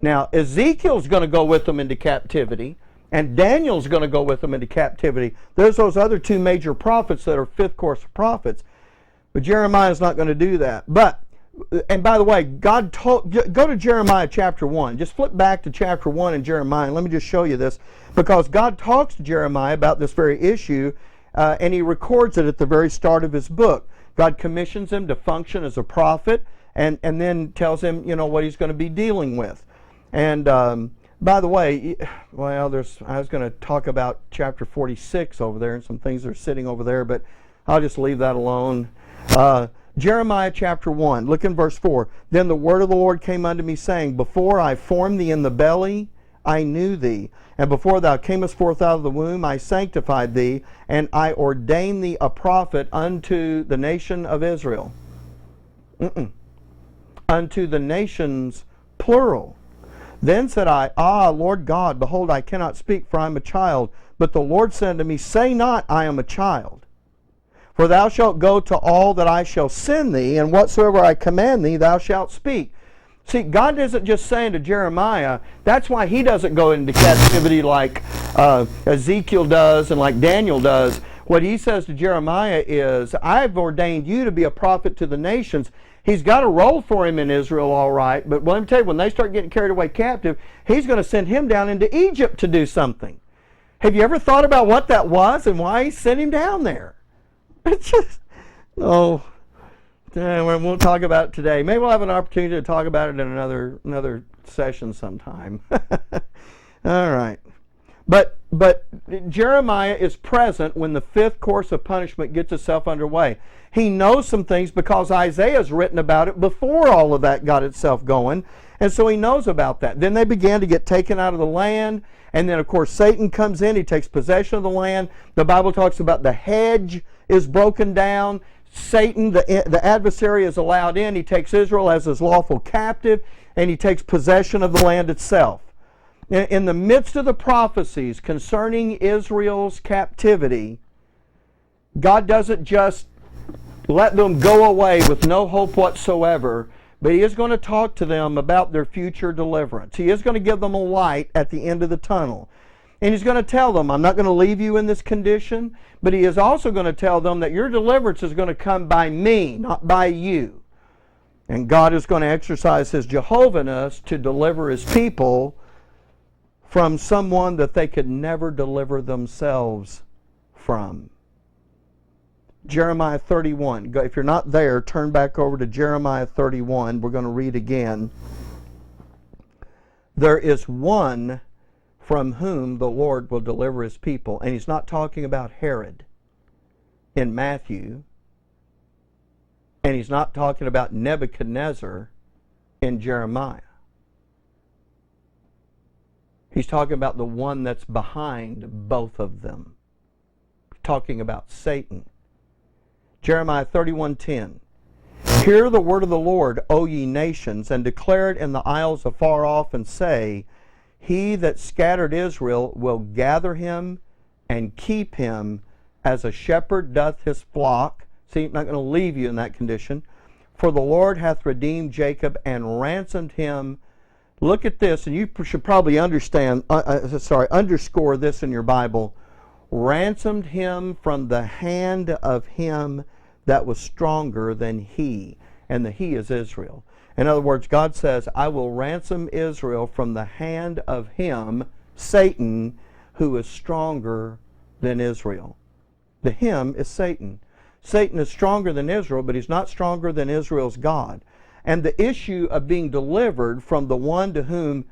Now, Ezekiel's going to go with them into captivity, and Daniel's going to go with them into captivity. There's those other two major prophets that are fifth course prophets, but Jeremiah's not going to do that. But, and by the way, God told, go to Jeremiah chapter 1. Just flip back to chapter 1 in Jeremiah, and let me just show you this, because God talks to Jeremiah about this very issue, and he records it at the very start of his book. God commissions him to function as a prophet, and then tells him, what he's going to be dealing with. And by the way, well, I was going to talk about chapter 46 over there, and some things that are sitting over there, but I'll just leave that alone. Jeremiah chapter 1, look in verse 4. Then the word of the Lord came unto me, saying, Before I formed thee in the belly, I knew thee. And before thou camest forth out of the womb, I sanctified thee, and I ordained thee a prophet unto the nation of Israel. Unto the nations, plural. Then said I, Lord God, behold, I cannot speak, for I am a child. But the Lord said unto me, Say not, I am a child. For thou shalt go to all that I shall send thee, and whatsoever I command thee, thou shalt speak. See, God isn't just saying to Jeremiah, that's why he doesn't go into captivity like Ezekiel does and like Daniel does. What he says to Jeremiah is, I've ordained you to be a prophet to the nations. He's got a role for him in Israel, all right, but let me tell you, when they start getting carried away captive, he's going to send him down into Egypt to do something. Have you ever thought about what that was and why he sent him down there? It's just, we won't talk about it today. Maybe we'll have an opportunity to talk about it in another session sometime. All right. But Jeremiah is present when the fifth course of punishment gets itself underway. He knows some things because Isaiah's written about it before all of that got itself going, and so he knows about that. Then they began to get taken out of the land, and then of course Satan comes in, he takes possession of the land. The Bible talks about the hedge is broken down. Satan, the adversary, is allowed in. He takes Israel as his lawful captive, and he takes possession of the land itself. In the midst of the prophecies concerning Israel's captivity, God doesn't just let them go away with no hope whatsoever, but he is going to talk to them about their future deliverance. He is going to give them a light at the end of the tunnel. And he's going to tell them, I'm not going to leave you in this condition, but he is also going to tell them that your deliverance is going to come by me, not by you. And God is going to exercise his Jehovah-ness to deliver his people from someone that they could never deliver themselves from. Jeremiah 31. If you're not there, turn back over to Jeremiah 31. We're going to read again. There is one from whom the Lord will deliver his people. And he's not talking about Herod in Matthew. And he's not talking about Nebuchadnezzar in Jeremiah. He's talking about the one that's behind both of them. Talking about Satan. Jeremiah 31:10. Hear the word of the Lord, O ye nations, and declare it in the isles afar off, and say, He that scattered Israel will gather him and keep him as a shepherd doth his flock. See, I'm not going to leave you in that condition. For the Lord hath redeemed Jacob and ransomed him. Look at this, and you should probably underscore this in your Bible. Ransomed him from the hand of him that was stronger than he. And the he is Israel. In other words, God says, I will ransom Israel from the hand of him Satan, who is stronger than Israel. The him is Satan. Satan is stronger than Israel, but he's not stronger than Israel's God. And the issue of being delivered from the one to whom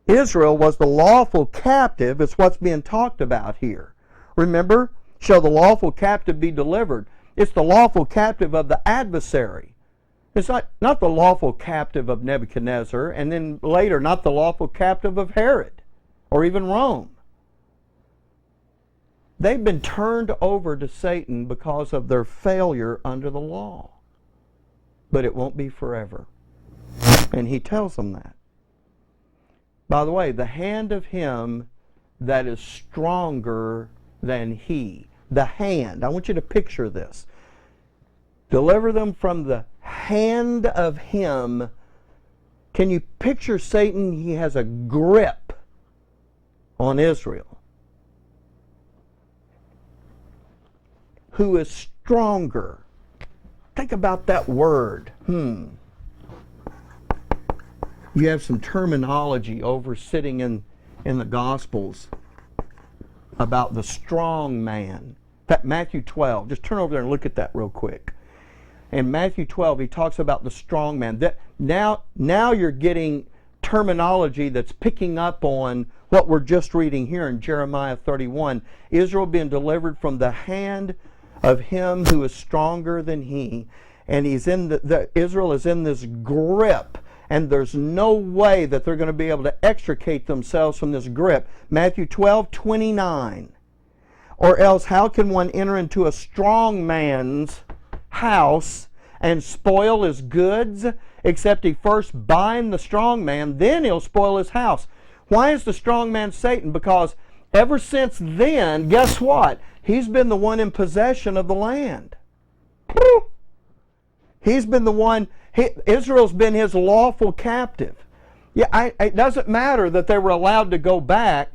Israel was the lawful captive is what's being talked about here. Remember, shall the lawful captive be delivered? It's the lawful captive of the adversary. It's not the lawful captive of Nebuchadnezzar, and then later not the lawful captive of Herod or even Rome. They've been turned over to Satan because of their failure under the law. But it won't be forever. And he tells them that. By the way, the hand of him that is stronger than he. The hand. I want you to picture this. Deliver them from the hand of him. Can you picture Satan? He has a grip on Israel. Who is stronger. Think about that word. You have some terminology over sitting in the Gospels about the strong man. That Matthew 12. Just turn over there and look at that real quick. In Matthew 12, he talks about the strong man. That now you're getting terminology that's picking up on what we're just reading here in Jeremiah 31. Israel being delivered from the hand of him who is stronger than he, and he's in Israel is in this grip, and there's no way that they're going to be able to extricate themselves from this grip. Matthew 12:29. Or else how can one enter into a strong man's house and spoil his goods, except he first bind the strong man, then he'll spoil his house. Why is the strong man Satan? Because ever since then, guess what? He's been the one in possession of the land. He's been the one, Israel's been his lawful captive. Yeah, it doesn't matter that they were allowed to go back.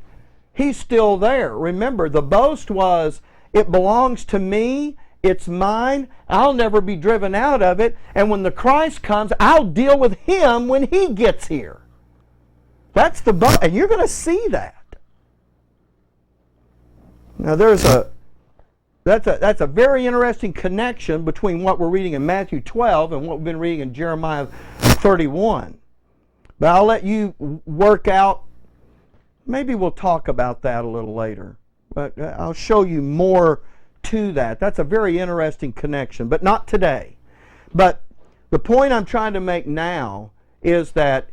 He's still there. Remember, the boast was, it belongs to me, it's mine, I'll never be driven out of it, and when the Christ comes, I'll deal with him when he gets here. That's the boast, and you're going to see that. Now that's a very interesting connection between what we're reading in Matthew 12 and what we've been reading in Jeremiah 31. But I'll let you work out. Maybe we'll talk about that a little later. But I'll show you more to that. That's a very interesting connection, but not today. But the point I'm trying to make now is that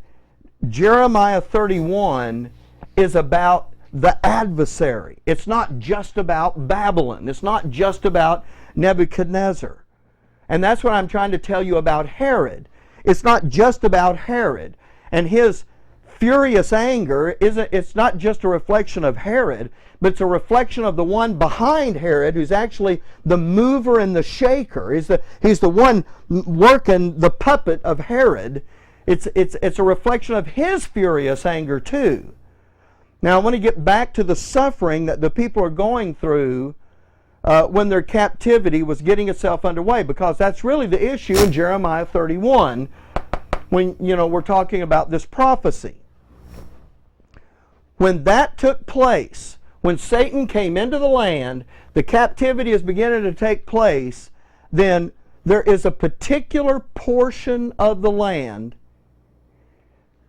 Jeremiah 31 is about the adversary. It's not just about Babylon. It's not just about Nebuchadnezzar. And that's what I'm trying to tell you about Herod. It's not just about Herod. And his furious anger it's not just a reflection of Herod, but it's a reflection of the one behind Herod, who's actually the mover and the shaker. He's the one working the puppet of Herod. It's a reflection of his furious anger too. Now I want to get back to the suffering that the people are going through when their captivity was getting itself underway, because that's really the issue in Jeremiah 31 when we're talking about this prophecy. When that took place, when Satan came into the land, the captivity is beginning to take place, then there is a particular portion of the land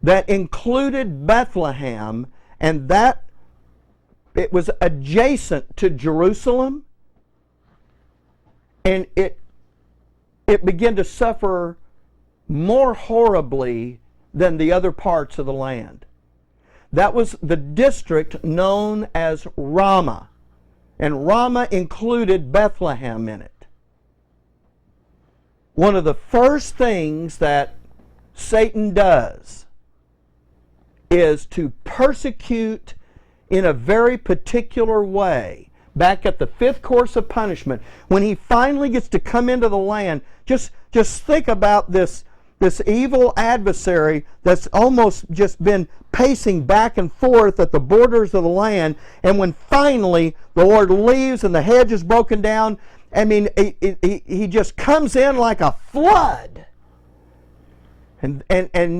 that included Bethlehem, and that it was adjacent to Jerusalem, and it began to suffer more horribly than the other parts of the land. That was the district known as Ramah, and Ramah included Bethlehem in it. One of the first things that Satan does is to persecute in a very particular way. Back at the fifth course of punishment, when he finally gets to come into the land, just think about this evil adversary that's almost just been pacing back and forth at the borders of the land, and when finally the Lord leaves and the hedge is broken down, I mean, he just comes in like a flood. And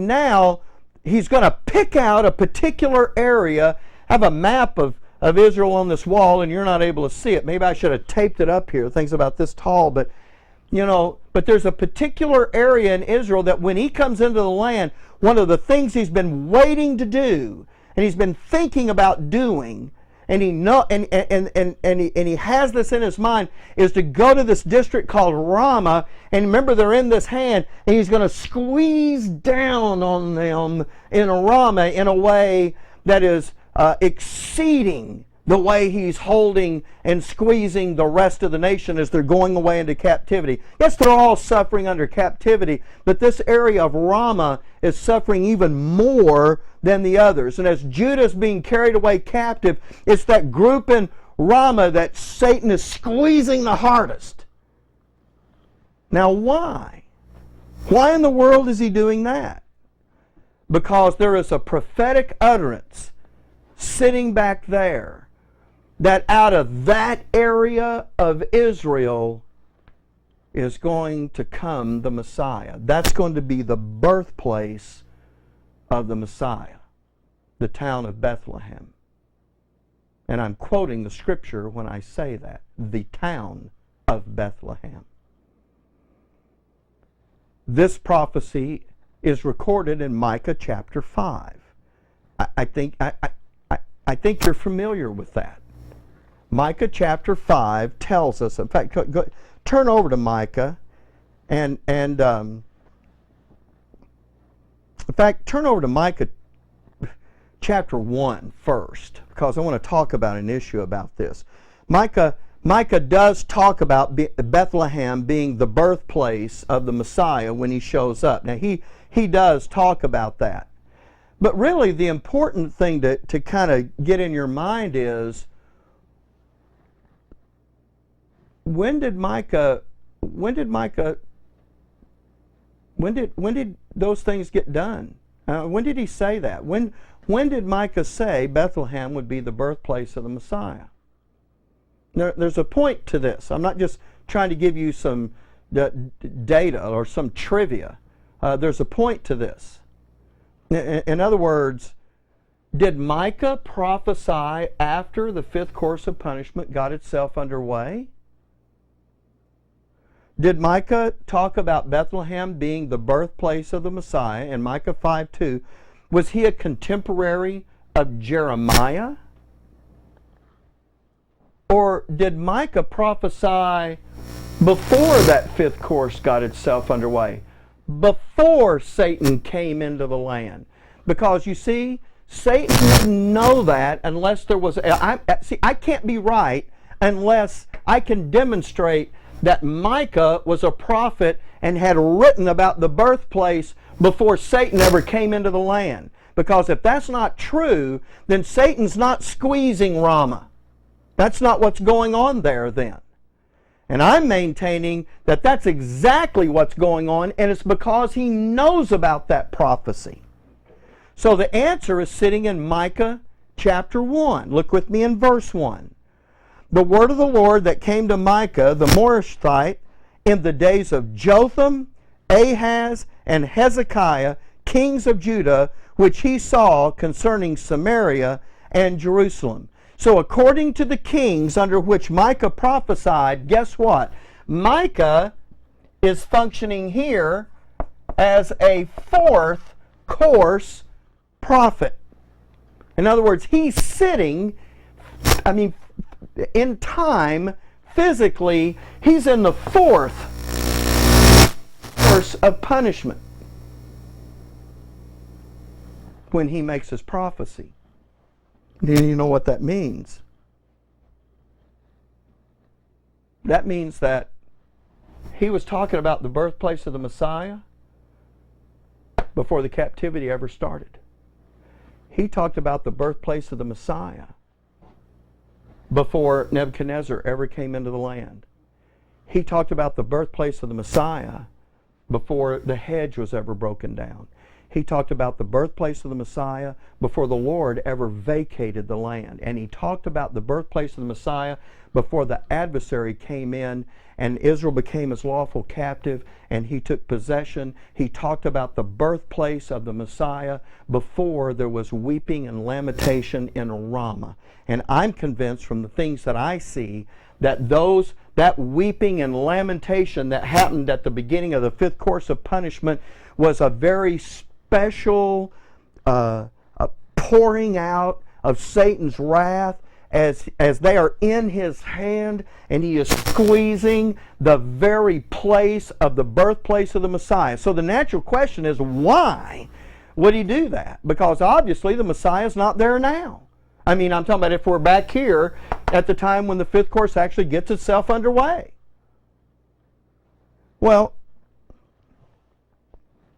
now he's going to pick out a particular area. I have a map of Israel on this wall, and you're not able to see it. Maybe I should have taped it up here. Things about this tall, but but there's a particular area in Israel that when he comes into the land, one of the things he's been waiting to do, and he's been thinking about doing, and he has this in his mind, is to go to this district called Ramah, and remember they're in this hand, and he's going to squeeze down on them in Ramah in a way that is exceeding the way he's holding and squeezing the rest of the nation as they're going away into captivity. Yes, they're all suffering under captivity, but this area of Ramah is suffering even more than the others. And as Judah's being carried away captive, it's that group in Ramah that Satan is squeezing the hardest. Now why? Why in the world is he doing that? Because there is a prophetic utterance sitting back there that out of that area of Israel is going to come the Messiah. That's going to be the birthplace of the Messiah, the town of Bethlehem. And I'm quoting the scripture when I say that, the town of Bethlehem. This prophecy is recorded in Micah chapter 5. I think you're familiar with that. Micah chapter 5 tells us, in fact, turn over to Micah, and in fact, turn over to Micah chapter 1 first, because I want to talk about an issue about this. Micah does talk about Bethlehem being the birthplace of the Messiah when he shows up. Now, he does talk about that. But really, the important thing to kind of get in your mind is, when did those things get done? When did he say that? When did Micah say Bethlehem would be the birthplace of the Messiah? There's a point to this. I'm not just trying to give you some data or some trivia. There's a point to this. In other words, did Micah prophesy after the fifth course of punishment got itself underway? Did Micah talk about Bethlehem being the birthplace of the Messiah in Micah 5:2? Was he a contemporary of Jeremiah? Or did Micah prophesy before that fifth course got itself underway? Before Satan came into the land? Because you see, Satan didn't know that unless there was... I can't be right unless I can demonstrate that Micah was a prophet and had written about the birthplace before Satan ever came into the land. Because if that's not true, then Satan's not squeezing Ramah. That's not what's going on there then. And I'm maintaining that that's exactly what's going on, and it's because he knows about that prophecy. So the answer is sitting in Micah chapter 1. Look with me in verse 1. The word of the Lord that came to Micah the Morashthite in the days of Jotham, Ahaz, and Hezekiah, kings of Judah, which he saw concerning Samaria and Jerusalem. So according to the kings under which Micah prophesied, guess what? Micah is functioning here as a fourth course prophet. In other words, he's sitting, in time, physically, he's in the fourth course of punishment when he makes his prophecy. Do you know what that means? That means that he was talking about the birthplace of the Messiah before the captivity ever started. He talked about the birthplace of the Messiah before Nebuchadnezzar ever came into the land. He talked about the birthplace of the Messiah before the hedge was ever broken down. He talked about the birthplace of the Messiah before the Lord ever vacated the land. And he talked about the birthplace of the Messiah before the adversary came in and Israel became his lawful captive, and he took possession. He talked about the birthplace of the Messiah before there was weeping and lamentation in Ramah. And I'm convinced from the things that I see that that weeping and lamentation that happened at the beginning of the fifth course of punishment was a very special pouring out of Satan's wrath as they are in his hand, and he is squeezing the very place of the birthplace of the Messiah. So the natural question is, why would he do that? Because obviously the Messiah is not there now. I mean, I'm talking about if we're back here at the time when the fifth course actually gets itself underway. Well,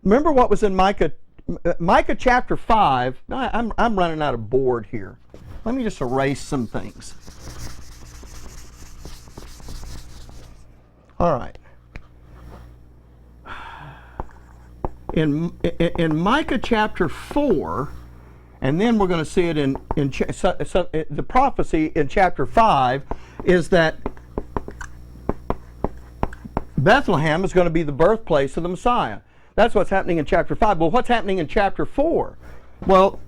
remember what was in Micah chapter 5. I'm running out of board here. Let me just erase some things. All right. In Micah chapter 4, and then we're going to see it in the prophecy in chapter 5, is that Bethlehem is going to be the birthplace of the Messiah. That's what's happening in chapter 5. Well, what's happening in chapter 4? Well,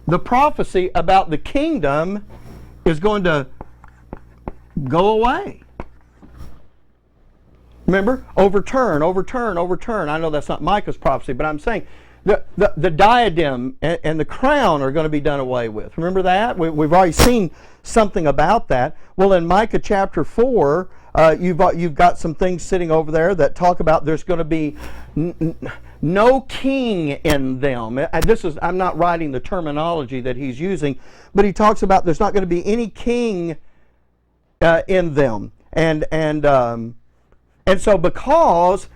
the prophecy about the kingdom is going to go away. Remember? Overturn, overturn, overturn. I know that's not Micah's prophecy, but I'm saying the diadem and the crown are going to be done away with. Remember that? We've already seen something about that. Well, in Micah chapter 4, you've got some things sitting over there that talk about there's going to be no king in them. I'm not writing the terminology that he's using, but he talks about there's not going to be any king in them. And so because,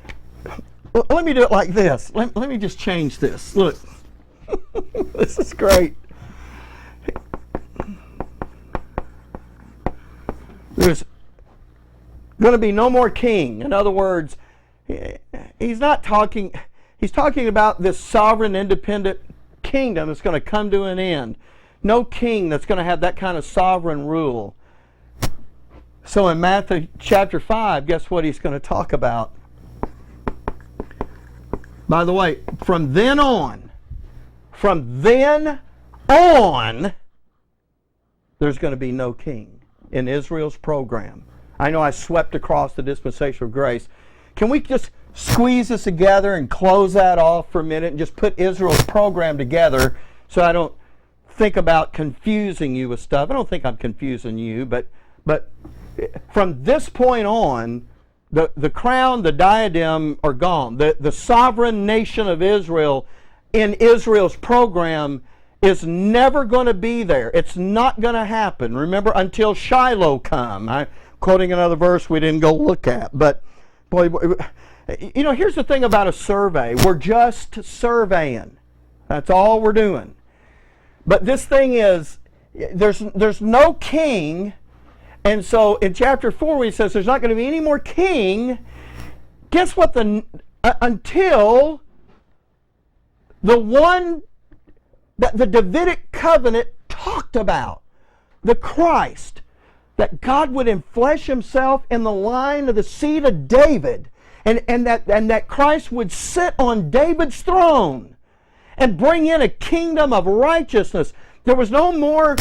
well, let me do it like this. Let me just change this. Look, this is great. There's going to be no more king. In other words, he's talking about this sovereign, independent kingdom that's going to come to an end. No king that's going to have that kind of sovereign rule. So in Matthew chapter 5, guess what he's going to talk about? By the way, from then on, there's going to be no king in Israel's program. I know I swept across the dispensation of grace. Can we just squeeze this together and close that off for a minute and just put Israel's program together so I don't think about confusing you with stuff? I don't think I'm confusing you, but from this point on, the crown, the diadem are gone. The sovereign nation of Israel in Israel's program is never going to be there. It's not going to happen. Remember, until Shiloh come. I'm quoting another verse we didn't go look at. But, boy, here's the thing about a survey. We're just surveying. That's all we're doing. But this thing is, there's no king. And so in chapter 4, when he says there's not going to be any more king, guess what? Until the one that the Davidic covenant talked about, the Christ, that God would enflesh himself in the line of the seed of David, and that Christ would sit on David's throne and bring in a kingdom of righteousness. There was no more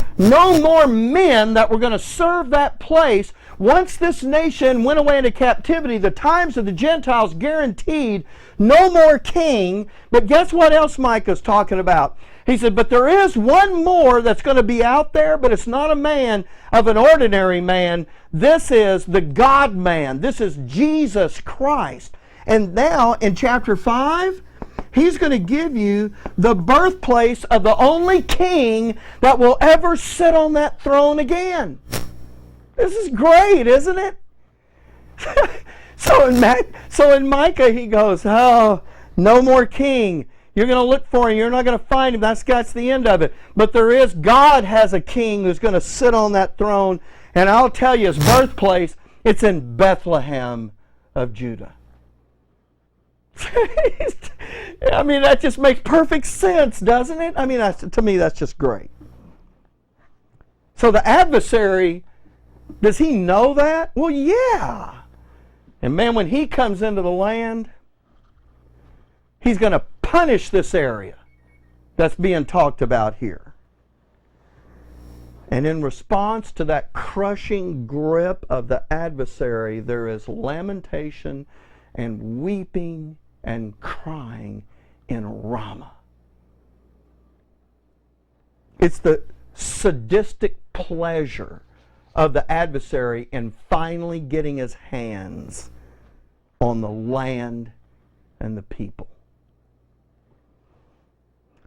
men that were going to serve that place. Once this nation went away into captivity, the times of the Gentiles guaranteed no more king. But guess what else Micah's talking about? He said, but there is one more that's going to be out there, but it's not a man of an ordinary man. This is the God-man. This is Jesus Christ. And now in chapter 5, he's going to give you the birthplace of the only king that will ever sit on that throne again. This is great, isn't it? So in Micah he goes, oh, no more king. You're going to look for him. You're not going to find him. That's the end of it. But God has a king who's going to sit on that throne. And I'll tell you, his birthplace, it's in Bethlehem of Judah. I mean, that just makes perfect sense, doesn't it? I mean, to me, that's just great. So the adversary Does he know that? Well, yeah. And man, when he comes into the land, he's going to punish this area that's being talked about here. And in response to that crushing grip of the adversary, there is lamentation and weeping and crying in Ramah. It's the sadistic pleasure of the adversary in finally getting his hands on the land and the people.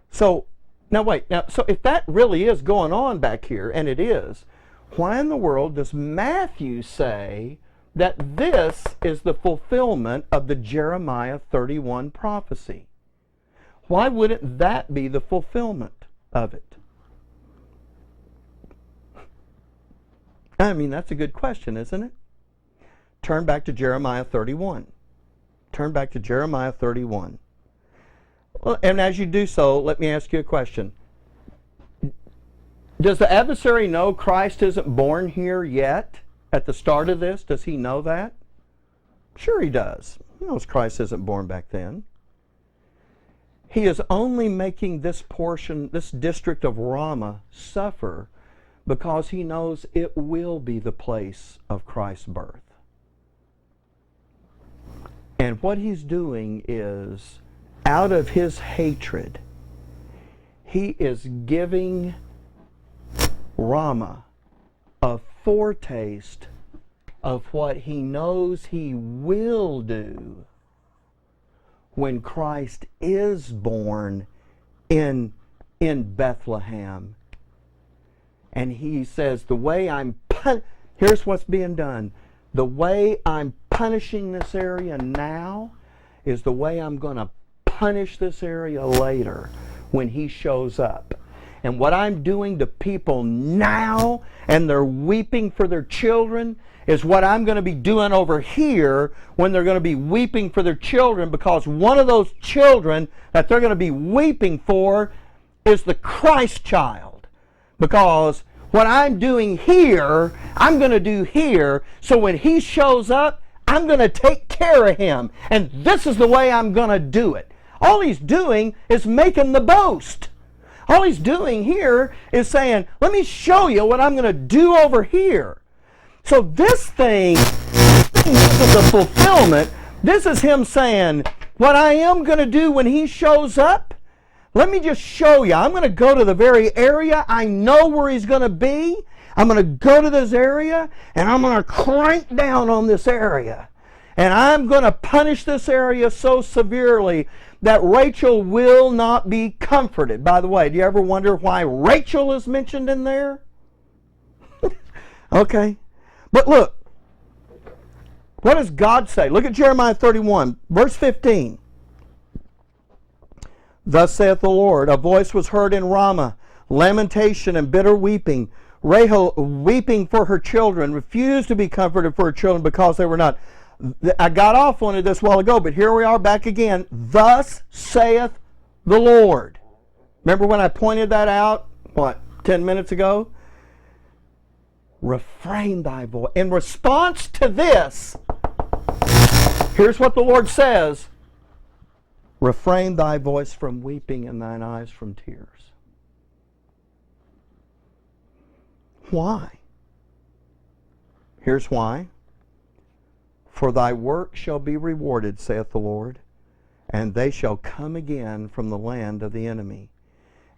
So, so if that really is going on back here, and it is, why in the world does Matthew say that this is the fulfillment of the Jeremiah 31 prophecy? Why wouldn't that be the fulfillment of it? I mean, that's a good question, isn't it? Turn back to Jeremiah 31. Turn back to Jeremiah 31. Well, and as you do so, let me ask you a question. Does the adversary know Christ isn't born here yet at the start of this? Does he know that? Sure he does. He knows Christ isn't born back then. He is only making this portion, this district of Ramah, suffer because he knows it will be the place of Christ's birth. And what he's doing is, out of his hatred, he is giving Ramah a foretaste of what he knows he will do when Christ is born in Bethlehem. And he says, here's what's being done. The way I'm punishing this area now is the way I'm going to punish this area later when he shows up. And what I'm doing to people now, and they're weeping for their children, is what I'm going to be doing over here when they're going to be weeping for their children, because one of those children that they're going to be weeping for is the Christ child. Because what I'm doing here, I'm going to do here, so when he shows up, I'm going to take care of him. And this is the way I'm going to do it. All he's doing is making the boast. All he's doing here is saying, let me show you what I'm going to do over here. So this thing is the fulfillment. This is him saying, what I am going to do when he shows up, let me just show you. I'm going to go to the very area. I know where he's going to be. I'm going to go to this area, and I'm going to crank down on this area. And I'm going to punish this area so severely that Rachel will not be comforted. By the way, do you ever wonder why Rachel is mentioned in there? Okay. But look, what does God say? Look at Jeremiah 31, verse 15. Thus saith the Lord, a voice was heard in Ramah, lamentation and bitter weeping. Rahel weeping for her children, refused to be comforted for her children because they were not. I got off on it this while ago, but here we are back again. Thus saith the Lord. Remember when I pointed that out, 10 minutes ago? Refrain thy voice. In response to this, here's what the Lord says. Refrain thy voice from weeping and thine eyes from tears. Why? Here's why. For thy work shall be rewarded, saith the Lord, and they shall come again from the land of the enemy.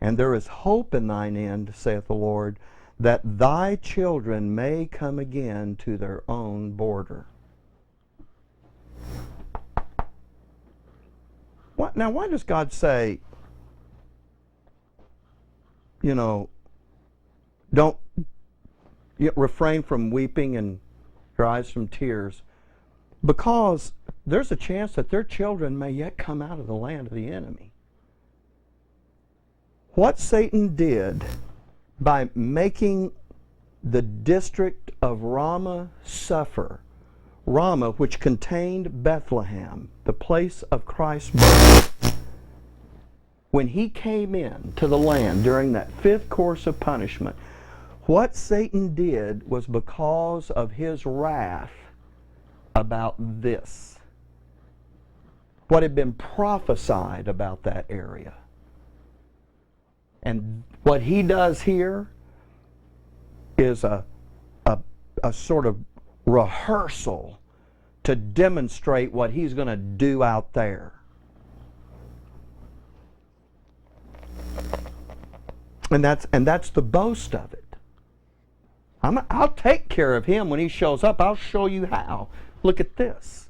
And there is hope in thine end, saith the Lord, that thy children may come again to their own border. Now, why does God say, don't refrain from weeping and your eyes from tears? Because there's a chance that their children may yet come out of the land of the enemy. What Satan did by making the district of Ramah suffer, Ramah, which contained Bethlehem, the place of Christ's birth, when he came in to the land during that fifth course of punishment, What Satan did was because of his wrath about this. What had been prophesied about that area. And what he does here is a sort of rehearsal to demonstrate what he's going to do out there. And that's the boast of it. I'll take care of him when he shows up. I'll show you how. Look at this.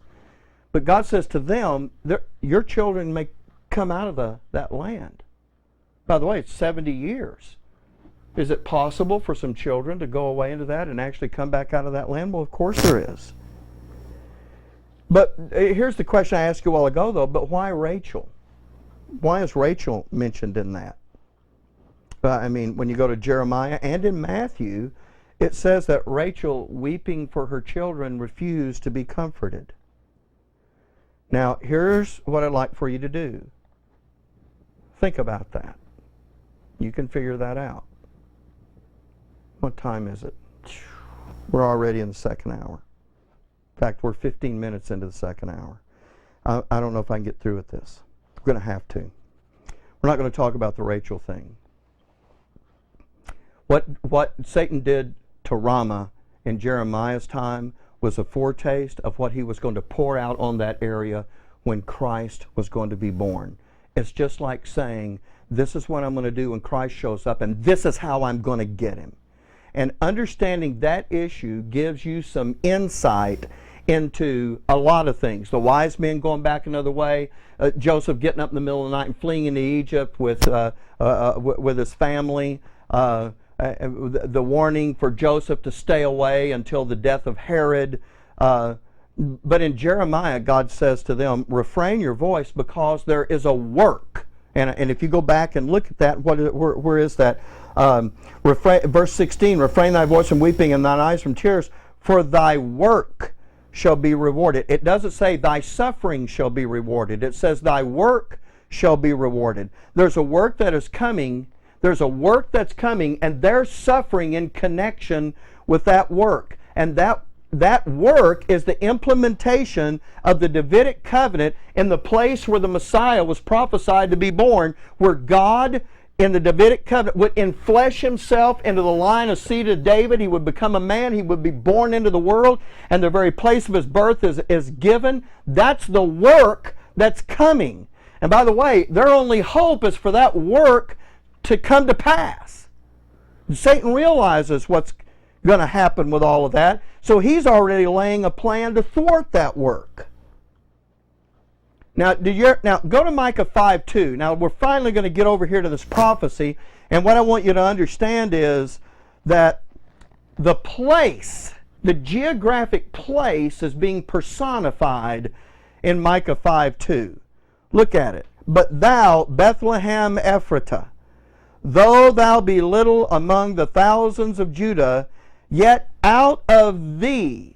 But God says to them, your children may come out of that land. By the way, it's 70 years. Is it possible for some children to go away into that and actually come back out of that land? Well, of course there is. But here's the question I asked you a while ago, though. But why Rachel? Why is Rachel mentioned in that? I mean, when you go to Jeremiah and in Matthew, it says that Rachel, weeping for her children, refused to be comforted. Now, here's what I'd like for you to do. Think about that. You can figure that out. What time is it? We're already in the second hour. In fact, we're 15 minutes into the second hour. I don't know if I can get through with this. We're going to have to. We're not going to talk about the Rachel thing. What Satan did to Ramah in Jeremiah's time was a foretaste of what he was going to pour out on that area when Christ was going to be born. It's just like saying, this is what I'm going to do when Christ shows up, and this is how I'm going to get him. And understanding that issue gives you some insight into a lot of things. The wise men going back another way, Joseph getting up in the middle of the night and fleeing into Egypt with his family, the warning for Joseph to stay away until the death of Herod. But in Jeremiah, God says to them, refrain your voice because there is a work. And if you go back and look at that, where is that? Verse 16, refrain thy voice from weeping and thine eyes from tears, for thy work shall be rewarded. It doesn't say thy suffering shall be rewarded. It says thy work shall be rewarded. There's a work that is coming. There's a work that's coming, and they're suffering in connection with that work. And that work is the implementation of the Davidic covenant in the place where the Messiah was prophesied to be born, where God in the Davidic covenant would enflesh himself into the line of seed of David. He would become a man. He would be born into the world, and the very place of his birth is given. That's the work that's coming. And by the way, their only hope is for that work to come to pass. Satan realizes what's going to happen with all of that, so he's already laying a plan to thwart that work. Now go to Micah 5:2. Now we're finally going to get over here to this prophecy, and what I want you to understand is that the place, the geographic place, is being personified in Micah 5:2. Look at it. But thou, Bethlehem Ephratah, though thou be little among the thousands of Judah, yet out of thee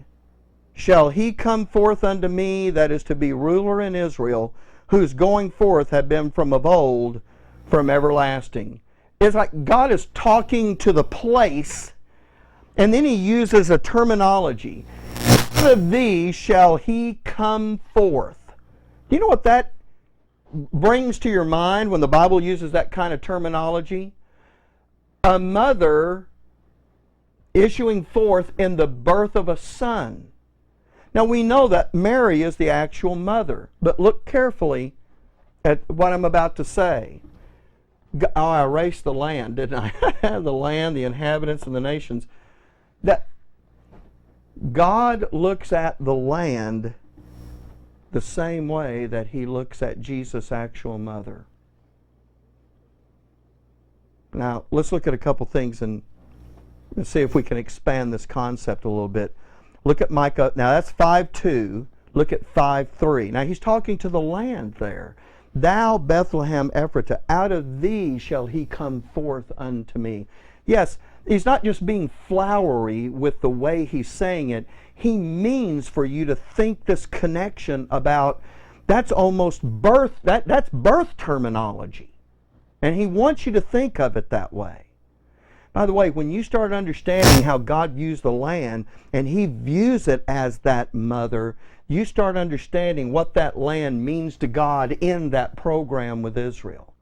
shall he come forth unto me that is to be ruler in Israel, whose going forth had been from of old, from everlasting. It's like God is talking to the place, and then he uses a terminology. Out of thee shall he come forth. Do you know what that brings to your mind when the Bible uses that kind of terminology? A mother issuing forth in the birth of a son. Now we know that Mary is the actual mother, but look carefully at what I'm about to say. Oh, I erased the land, didn't I? The land, the inhabitants, and the nations. That God looks at the land the same way that he looks at Jesus' actual mother. Now, let's look at a couple things and see if we can expand this concept a little bit. Look at Micah. Now, that's 5:2. Look at 5:3. Now, he's talking to the land there. Thou, Bethlehem Ephratah, out of thee shall he come forth unto me. Yes, he's not just being flowery with the way he's saying it. He means for you to think this connection about, that's almost birth, that's birth terminology. And he wants you to think of it that way. By the way, when you start understanding how God views the land, and He views it as that mother, you start understanding what that land means to God in that program with Israel,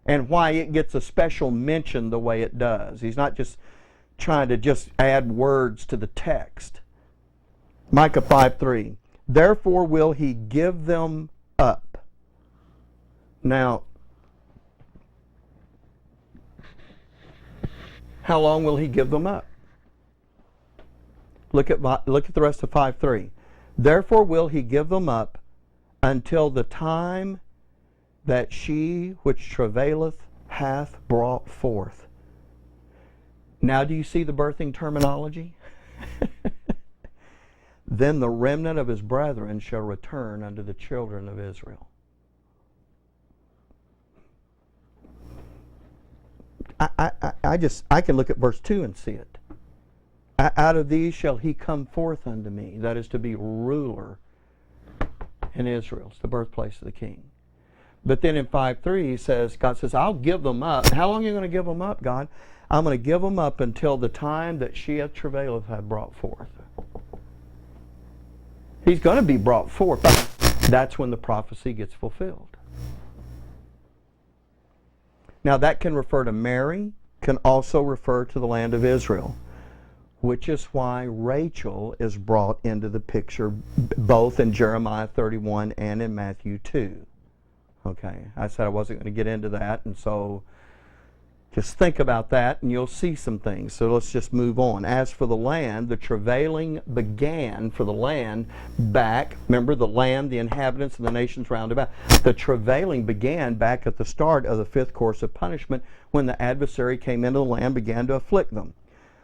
and why it gets a special mention the way it does. He's not just trying to just add words to the text. Micah 5:3. Therefore will He give them up. Now, how long will He give them up? Look at the rest of 5:3. Therefore will He give them up until the time that she which travaileth hath brought forth. Now do you see the birthing terminology? Then the remnant of His brethren shall return unto the children of Israel. I can look at verse 2 and see it. Out of these shall He come forth unto me. That is to be ruler in Israel. It's the birthplace of the king. But then in 5:3 He says, God says, I'll give them up. How long are you going to give them up, God? I'm going to give them up until the time that she that travaileth hath brought forth. He's going to be brought forth. That's when the prophecy gets fulfilled. Now that can refer to Mary, can also refer to the land of Israel, which is why Rachel is brought into the picture both in Jeremiah 31 and in Matthew 2. Okay, I said I wasn't going to get into that, and so just think about that and you'll see some things. So let's just move on. As for the land, the travailing began for the land back. Remember, the land, the inhabitants, and the nations round about. The travailing began back at the start of the fifth course of punishment when the adversary came into the land and began to afflict them.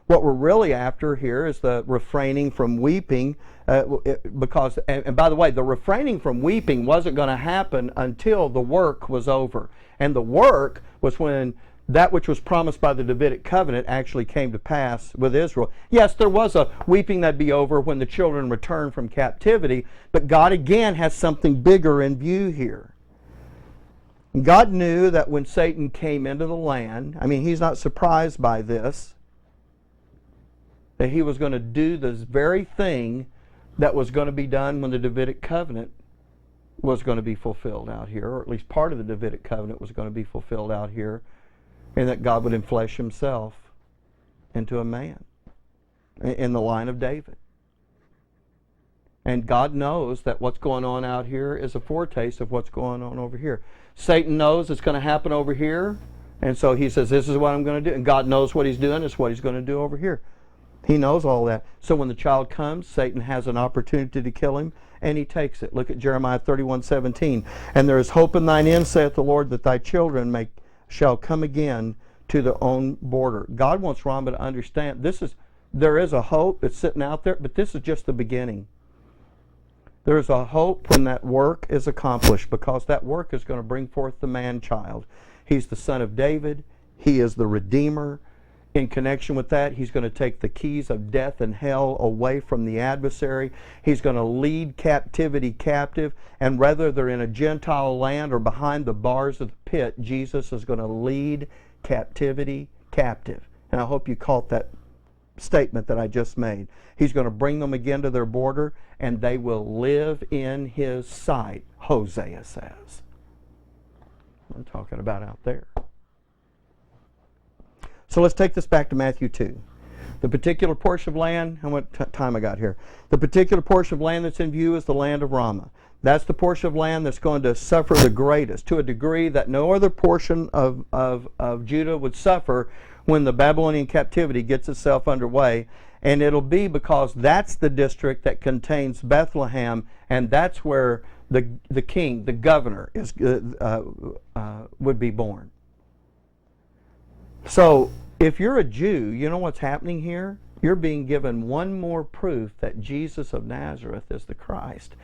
What we're really after here is the refraining from weeping, because, and by the way, the refraining from weeping wasn't going to happen until the work was over. And the work was when that which was promised by the Davidic covenant actually came to pass with Israel. Yes, there was a weeping that'd be over when the children returned from captivity, but God again has something bigger in view here. God knew that when Satan came into the land, I mean, He's not surprised by this, that he was going to do this very thing that was going to be done when the Davidic covenant was going to be fulfilled out here, or at least part of the Davidic covenant was going to be fulfilled out here, and that God would enflesh Himself into a man in the line of David. And God knows that what's going on out here is a foretaste of what's going on over here. Satan knows it's going to happen over here, and so he says, this is what I'm going to do. And God knows what He's doing, it's what He's going to do over here. He knows all that. So when the child comes, Satan has an opportunity to kill him, and he takes it. Look at Jeremiah 31:17. And there is hope in thine end, saith the Lord, that thy children shall come again to their own border. God wants Rama to understand there is a hope that's sitting out there, but this is just the beginning. There is a hope when that work is accomplished, because that work is going to bring forth the man-child. He's the son of David. He is the Redeemer. In connection with that, He's going to take the keys of death and hell away from the adversary. He's going to lead captivity captive. And whether they're in a Gentile land or behind the bars of the pit, Jesus is going to lead captivity captive. And I hope you caught that statement that I just made. He's going to bring them again to their border, and they will live in His sight, Hosea says. I'm talking about out there. So let's take this back to Matthew 2. The particular portion of land, how much time I got here? The particular portion of land that's in view is the land of Ramah. That's the portion of land that's going to suffer the greatest, to a degree that no other portion of Judah would suffer when the Babylonian captivity gets itself underway. And it'll be because that's the district that contains Bethlehem, and that's where the king, the governor, would be born. So, if you're a Jew, you know what's happening here? You're being given one more proof that Jesus of Nazareth is the Christ.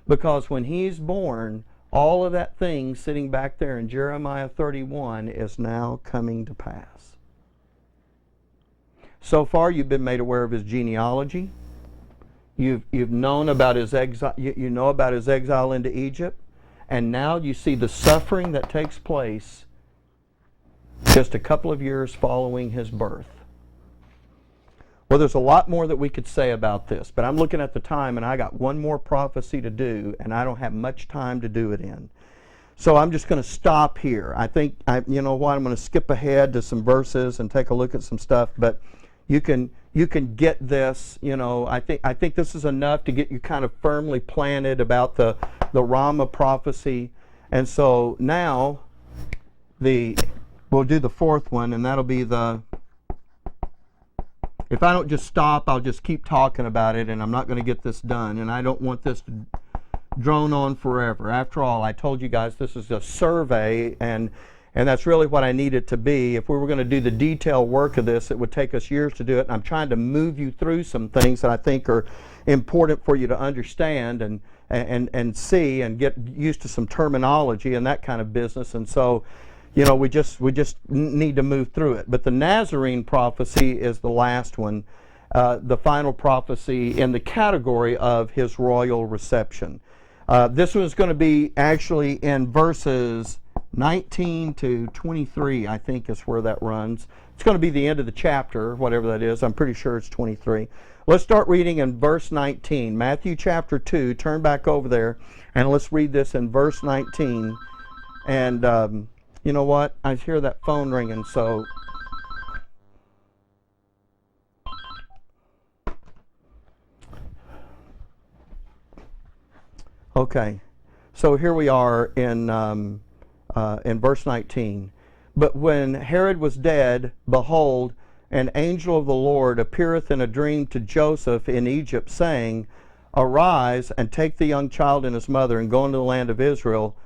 Because when He's born, all of that thing sitting back there in Jeremiah 31 is now coming to pass. So far, you've been made aware of His genealogy. You've known about His exile. You know about His exile into Egypt. And now you see the suffering that takes place just a couple of years following his birth. Well, there's a lot more that we could say about this, but I'm looking at the time and I got one more prophecy to do, and I don't have much time to do it in. So I'm just going to stop here. I think, you know what, I'm going to skip ahead to some verses and take a look at some stuff, but you can get this, you know, I think this is enough to get you kind of firmly planted about the Rama prophecy. And so now we'll do the fourth one, and that'll be if I don't just stop, I'll just keep talking about it, and I'm not going to get this done, and I don't want this to drone on forever. After all, I told you guys this is a survey, and that's really what I need it to be. If we were going to do the detailed work of this, it would take us years to do it, and I'm trying to move you through some things that I think are important for you to understand and see and get used to some terminology and that kind of business. And so, you know, we just need to move through it. But the Nazarene prophecy is the last one, the final prophecy in the category of his royal reception. This one is going to be actually in verses 19 to 23, I think is where that runs. It's going to be the end of the chapter, whatever that is. I'm pretty sure it's 23. Let's start reading in verse 19. Matthew chapter 2, turn back over there, and let's read this in verse 19. And you know what? I hear that phone ringing, so okay. So here we are in verse 19. But when Herod was dead, behold, an angel of the Lord appeareth in a dream to Joseph in Egypt, saying, Arise, and take the young child and his mother, and go into the land of Israel,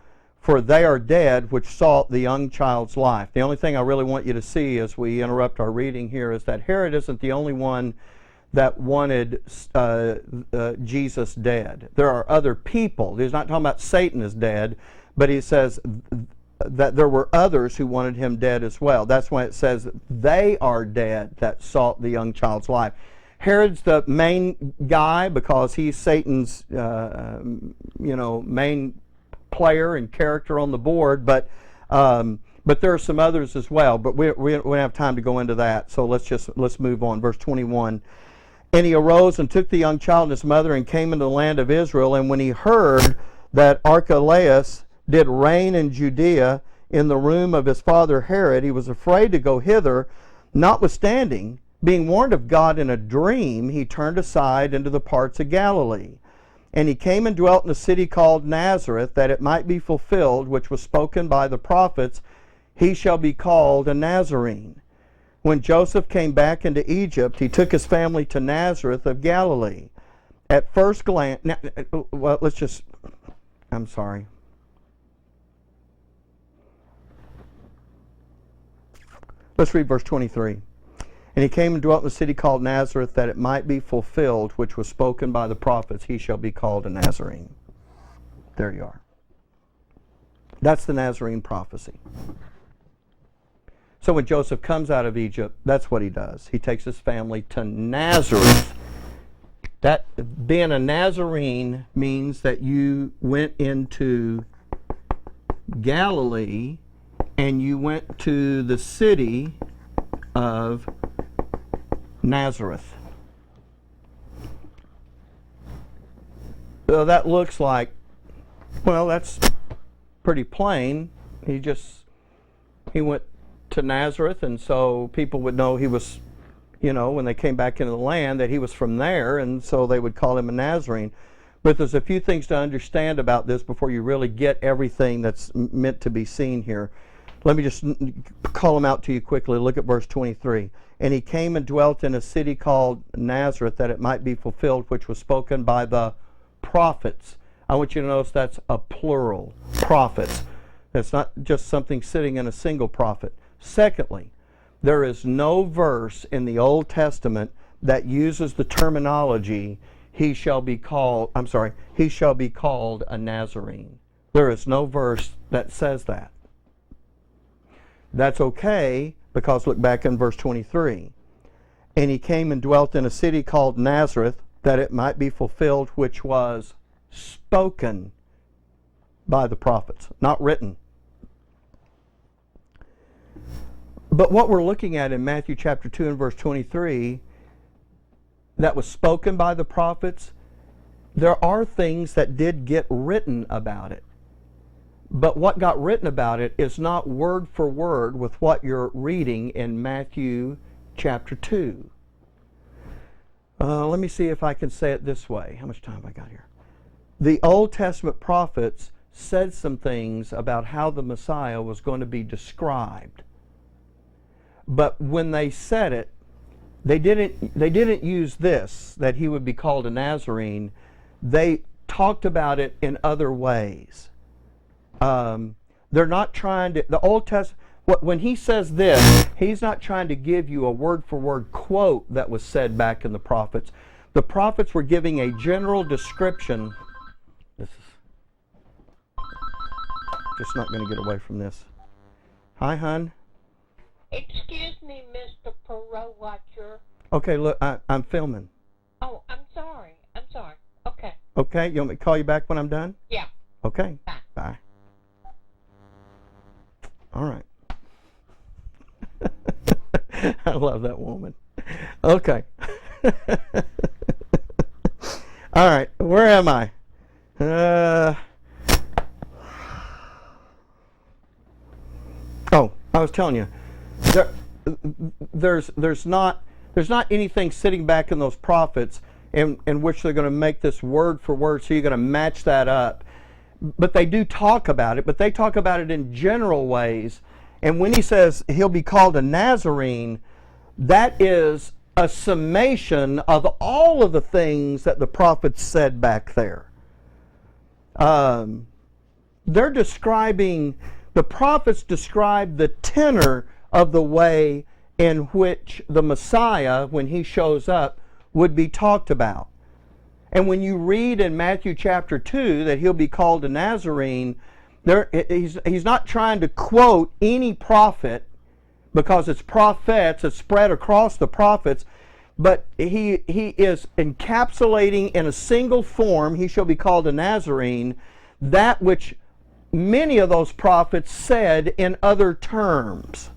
for they are dead which sought the young child's life. The only thing I really want you to see as we interrupt our reading here is that Herod isn't the only one that wanted Jesus dead. There are other people. He's not talking about Satan is dead, but he says that there were others who wanted him dead as well. That's why it says they are dead that sought the young child's life. Herod's the main guy because he's Satan's main player and character on the board, but there are some others as well. But we don't have time to go into that, so let's move on. Verse 21. And he arose and took the young child and his mother and came into the land of Israel. And when he heard that Archelaus did reign in Judea in the room of his father Herod, he was afraid to go hither. Notwithstanding, being warned of God in a dream, he turned aside into the parts of Galilee. And he came and dwelt in a city called Nazareth, that it might be fulfilled, which was spoken by the prophets, he shall be called a Nazarene. When Joseph came back into Egypt, he took his family to Nazareth of Galilee. At first glance, well, I'm sorry. Let's read verse 23. And he came and dwelt in a city called Nazareth, that it might be fulfilled, which was spoken by the prophets, he shall be called a Nazarene. There you are. That's the Nazarene prophecy. So when Joseph comes out of Egypt, that's what he does. He takes his family to Nazareth. That being a Nazarene means that you went into Galilee and you went to the city of Nazareth. So that looks like, well, that's pretty plain. He went to Nazareth, and so people would know he was, when they came back into the land, that he was from there, and so they would call him a Nazarene. But there's a few things to understand about this before you really get everything that's meant to be seen here. Let me just call them out to you quickly. Look at verse 23. And he came and dwelt in a city called Nazareth, that it might be fulfilled, which was spoken by the prophets. I want you to notice that's a plural, prophets. That's not just something sitting in a single prophet. Secondly, there is no verse in the Old Testament that uses the terminology, he shall be called a Nazarene. There is no verse that says that. That's okay, because look back in verse 23. And he came and dwelt in a city called Nazareth, that it might be fulfilled, which was spoken by the prophets, not written. But what we're looking at in Matthew chapter 2 and verse 23, that was spoken by the prophets, there are things that did get written about it. But what got written about it is not word for word with what you're reading in Matthew chapter 2. Let me see if I can say it this way. How much time have I got here? The Old Testament prophets said some things about how the Messiah was going to be described. But when they said it, they didn't use this, that he would be called a Nazarene. They talked about it in other ways. They're not trying to, the Old Testament, when he says this, he's not trying to give you a word-for-word quote that was said back in the prophets. The prophets were giving a general description. This is just not going to get away from this. Hi, hon. Excuse me, Mr. Perot Watcher. Okay, look, I'm filming. Oh, I'm sorry. Okay. Okay, you want me to call you back when I'm done? Yeah. Okay. Bye. Bye. All right. I love that woman. Okay. All right, where am I? Oh, I was telling you, there's not anything sitting back in those prophets in which they're going to make this word for word, so you're going to match that up. But they do talk about it, but they talk about it in general ways. And when he says he'll be called a Nazarene, that is a summation of all of the things that the prophets said back there. They're describing, the prophets describe the tenor of the way in which the Messiah, when he shows up, would be talked about. And when you read in Matthew chapter 2 that he'll be called a Nazarene, he's not trying to quote any prophet, because it's prophets, it's spread across the prophets, but he is encapsulating in a single form, he shall be called a Nazarene, that which many of those prophets said in other terms.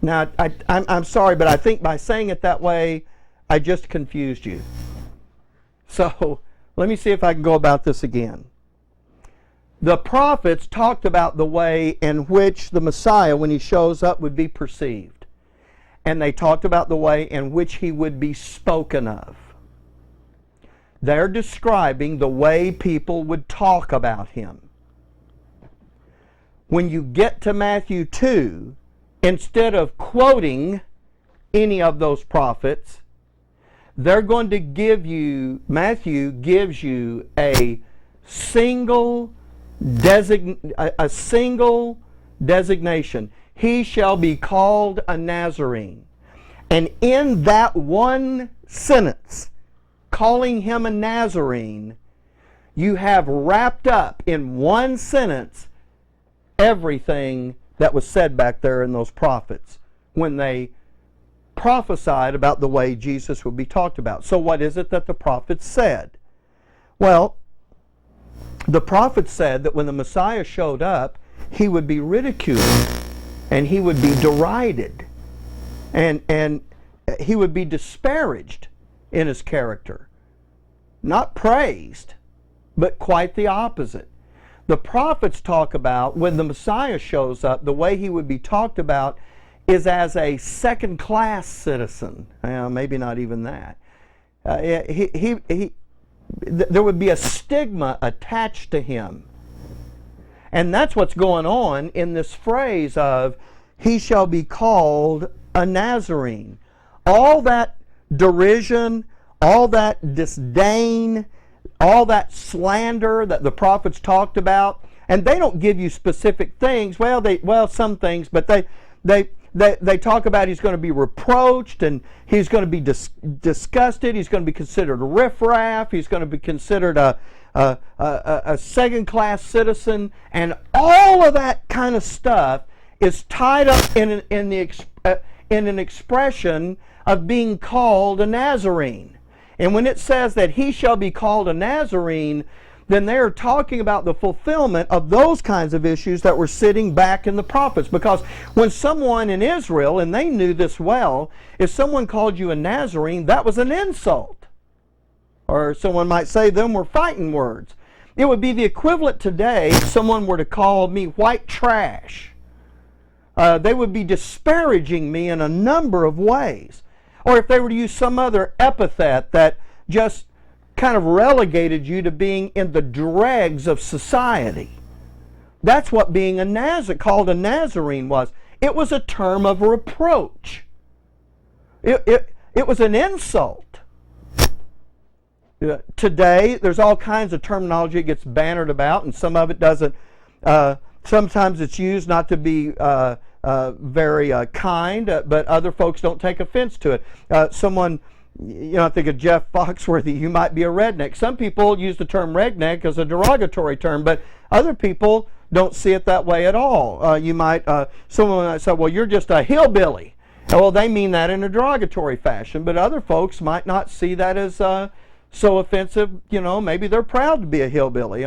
Now, I'm sorry, but I think by saying it that way, I just confused you. So, let me see if I can go about this again. The prophets talked about the way in which the Messiah, when he shows up, would be perceived. And they talked about the way in which he would be spoken of. They're describing the way people would talk about him. When you get to Matthew 2, instead of quoting any of those prophets, they're going to give you, Matthew gives you a single designation. He shall be called a Nazarene. And in that one sentence, calling him a Nazarene, you have wrapped up in one sentence everything that was said back there in those prophets when they prophesied about the way Jesus would be talked about. So what is it that the prophets said? Well, the prophets said that when the Messiah showed up, he would be ridiculed and he would be derided and he would be disparaged in his character. Not praised, but quite the opposite. The prophets talk about when the Messiah shows up, the way he would be talked about is as a second-class citizen. Maybe not even that. There would be a stigma attached to him. And that's what's going on in this phrase of, he shall be called a Nazarene. All that derision, all that disdain, all that slander that the prophets talked about, and they don't give you specific things. Well, some things, but they talk about he's going to be reproached and he's going to be disgusted. He's going to be considered a riffraff. He's going to be considered a second-class citizen, and all of that kind of stuff is tied up in an expression of being called a Nazarene. And when it says that he shall be called a Nazarene, then they are talking about the fulfillment of those kinds of issues that were sitting back in the prophets. Because when someone in Israel, and they knew this well, if someone called you a Nazarene, that was an insult. Or someone might say them were fighting words. It would be the equivalent today if someone were to call me white trash. They would be disparaging me in a number of ways. Or if they were to use some other epithet that just kind of relegated you to being in the dregs of society. That's what being called a Nazarene was. It was a term of reproach. It was an insult. Today, there's all kinds of terminology that gets bannered about, and some of it doesn't. Sometimes it's used not to be very kind, but other folks don't take offense to it. I think of Jeff Foxworthy, you might be a redneck. Some people use the term redneck as a derogatory term, but other people don't see it that way at all. Someone might say, well, you're just a hillbilly. Well, they mean that in a derogatory fashion, but other folks might not see that as so offensive. Maybe they're proud to be a hillbilly.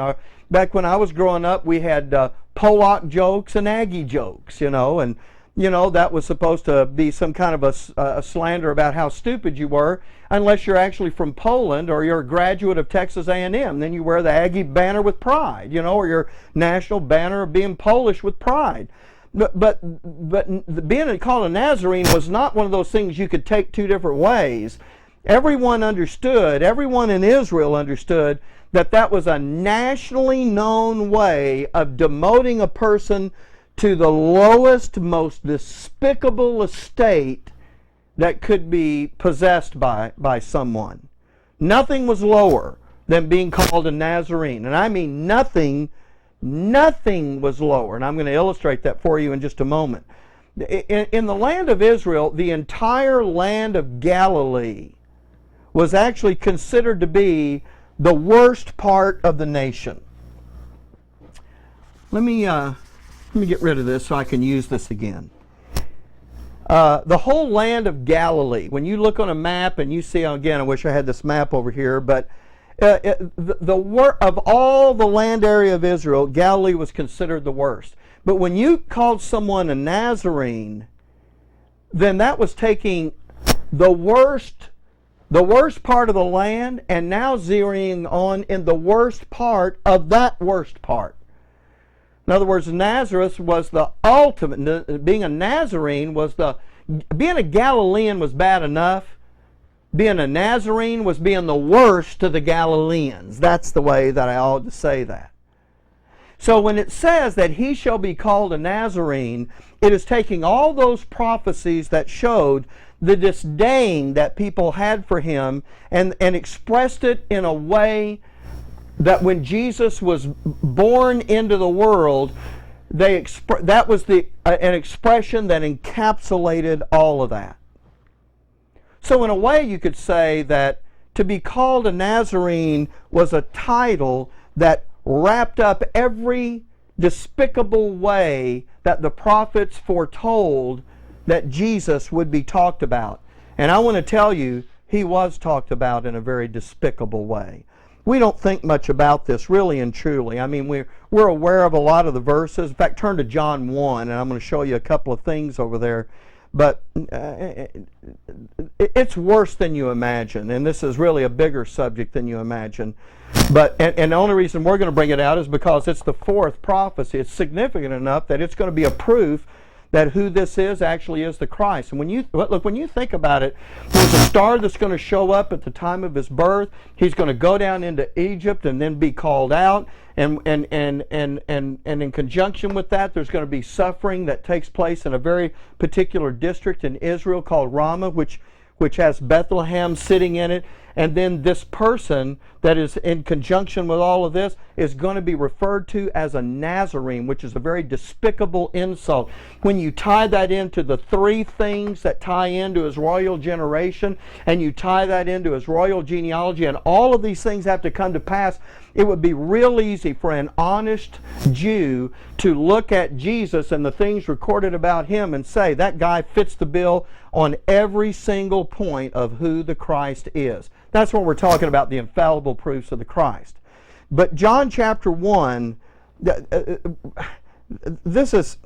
Back when I was growing up, we had Pollock jokes and Aggie jokes, and that was supposed to be some kind of a slander about how stupid you were, unless you're actually from Poland or you're a graduate of Texas A&M. Then you wear the Aggie banner with pride, or your national banner of being Polish with pride. But being called a Nazarene was not one of those things you could take two different ways. Everyone in Israel understood that was a nationally known way of demoting a person to the lowest, most despicable estate that could be possessed by someone. Nothing was lower than being called a Nazarene. And I mean nothing was lower. And I'm going to illustrate that for you in just a moment. In the land of Israel, the entire land of Galilee was actually considered to be the worst part of the nation. Let me get rid of this so I can use this again. The whole land of Galilee, when you look on a map and you see, again, I wish I had this map over here, but of all the land area of Israel, Galilee was considered the worst. But when you called someone a Nazarene, then that was taking the worst part of the land and now zeroing on in the worst part of that worst part. In other words, Nazareth was the ultimate. Being a Nazarene being a Galilean was bad enough. Being a Nazarene was being the worst of the Galileans. That's the way that I ought to say that. So when it says that he shall be called a Nazarene, it is taking all those prophecies that showed the disdain that people had for him and expressed it in a way that when Jesus was born into the world, that was an expression that encapsulated all of that. So in a way you could say that to be called a Nazarene was a title that wrapped up every despicable way that the prophets foretold that Jesus would be talked about. And I want to tell you, he was talked about in a very despicable way. We don't think much about this, really and truly. I mean, we're aware of a lot of the verses. In fact, turn to John 1, and I'm going to show you a couple of things over there. But it's worse than you imagine, and this is really a bigger subject than you imagine. And the only reason we're going to bring it out is because it's the fourth prophecy. It's significant enough that it's going to be a proof that who this is actually is the Christ. And when you think about it, there's a star that's going to show up at the time of his birth. He's going to go down into Egypt and then be called out. And in conjunction with that, there's going to be suffering that takes place in a very particular district in Israel called Ramah, which has Bethlehem sitting in it. And then this person that is in conjunction with all of this is going to be referred to as a Nazarene, which is a very despicable insult. When you tie that into the three things that tie into his royal generation, and you tie that into his royal genealogy, and all of these things have to come to pass, it would be real easy for an honest Jew to look at Jesus and the things recorded about him and say, that guy fits the bill on every single point of who the Christ is. That's what we're talking about, the infallible proofs of the Christ. But John chapter 1, this is,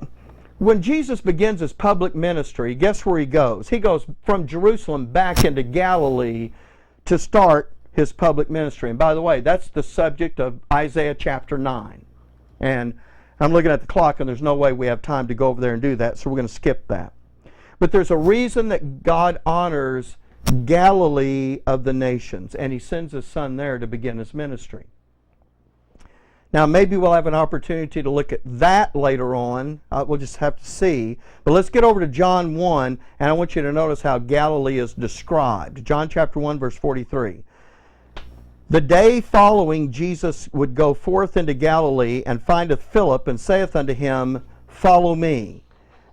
when Jesus begins his public ministry, guess where he goes? He goes from Jerusalem back into Galilee to start his public ministry. And by the way, that's the subject of Isaiah chapter 9. And I'm looking at the clock, and there's no way we have time to go over there and do that, so we're going to skip that. But there's a reason that God honors Galilee of the nations, and he sends his son there to begin his ministry. Now, maybe we'll have an opportunity to look at that later on. We'll just have to see. But let's get over to John 1, and I want you to notice how Galilee is described. John chapter 1, verse 43. The day following, Jesus would go forth into Galilee, and findeth Philip, and saith unto him, Follow me.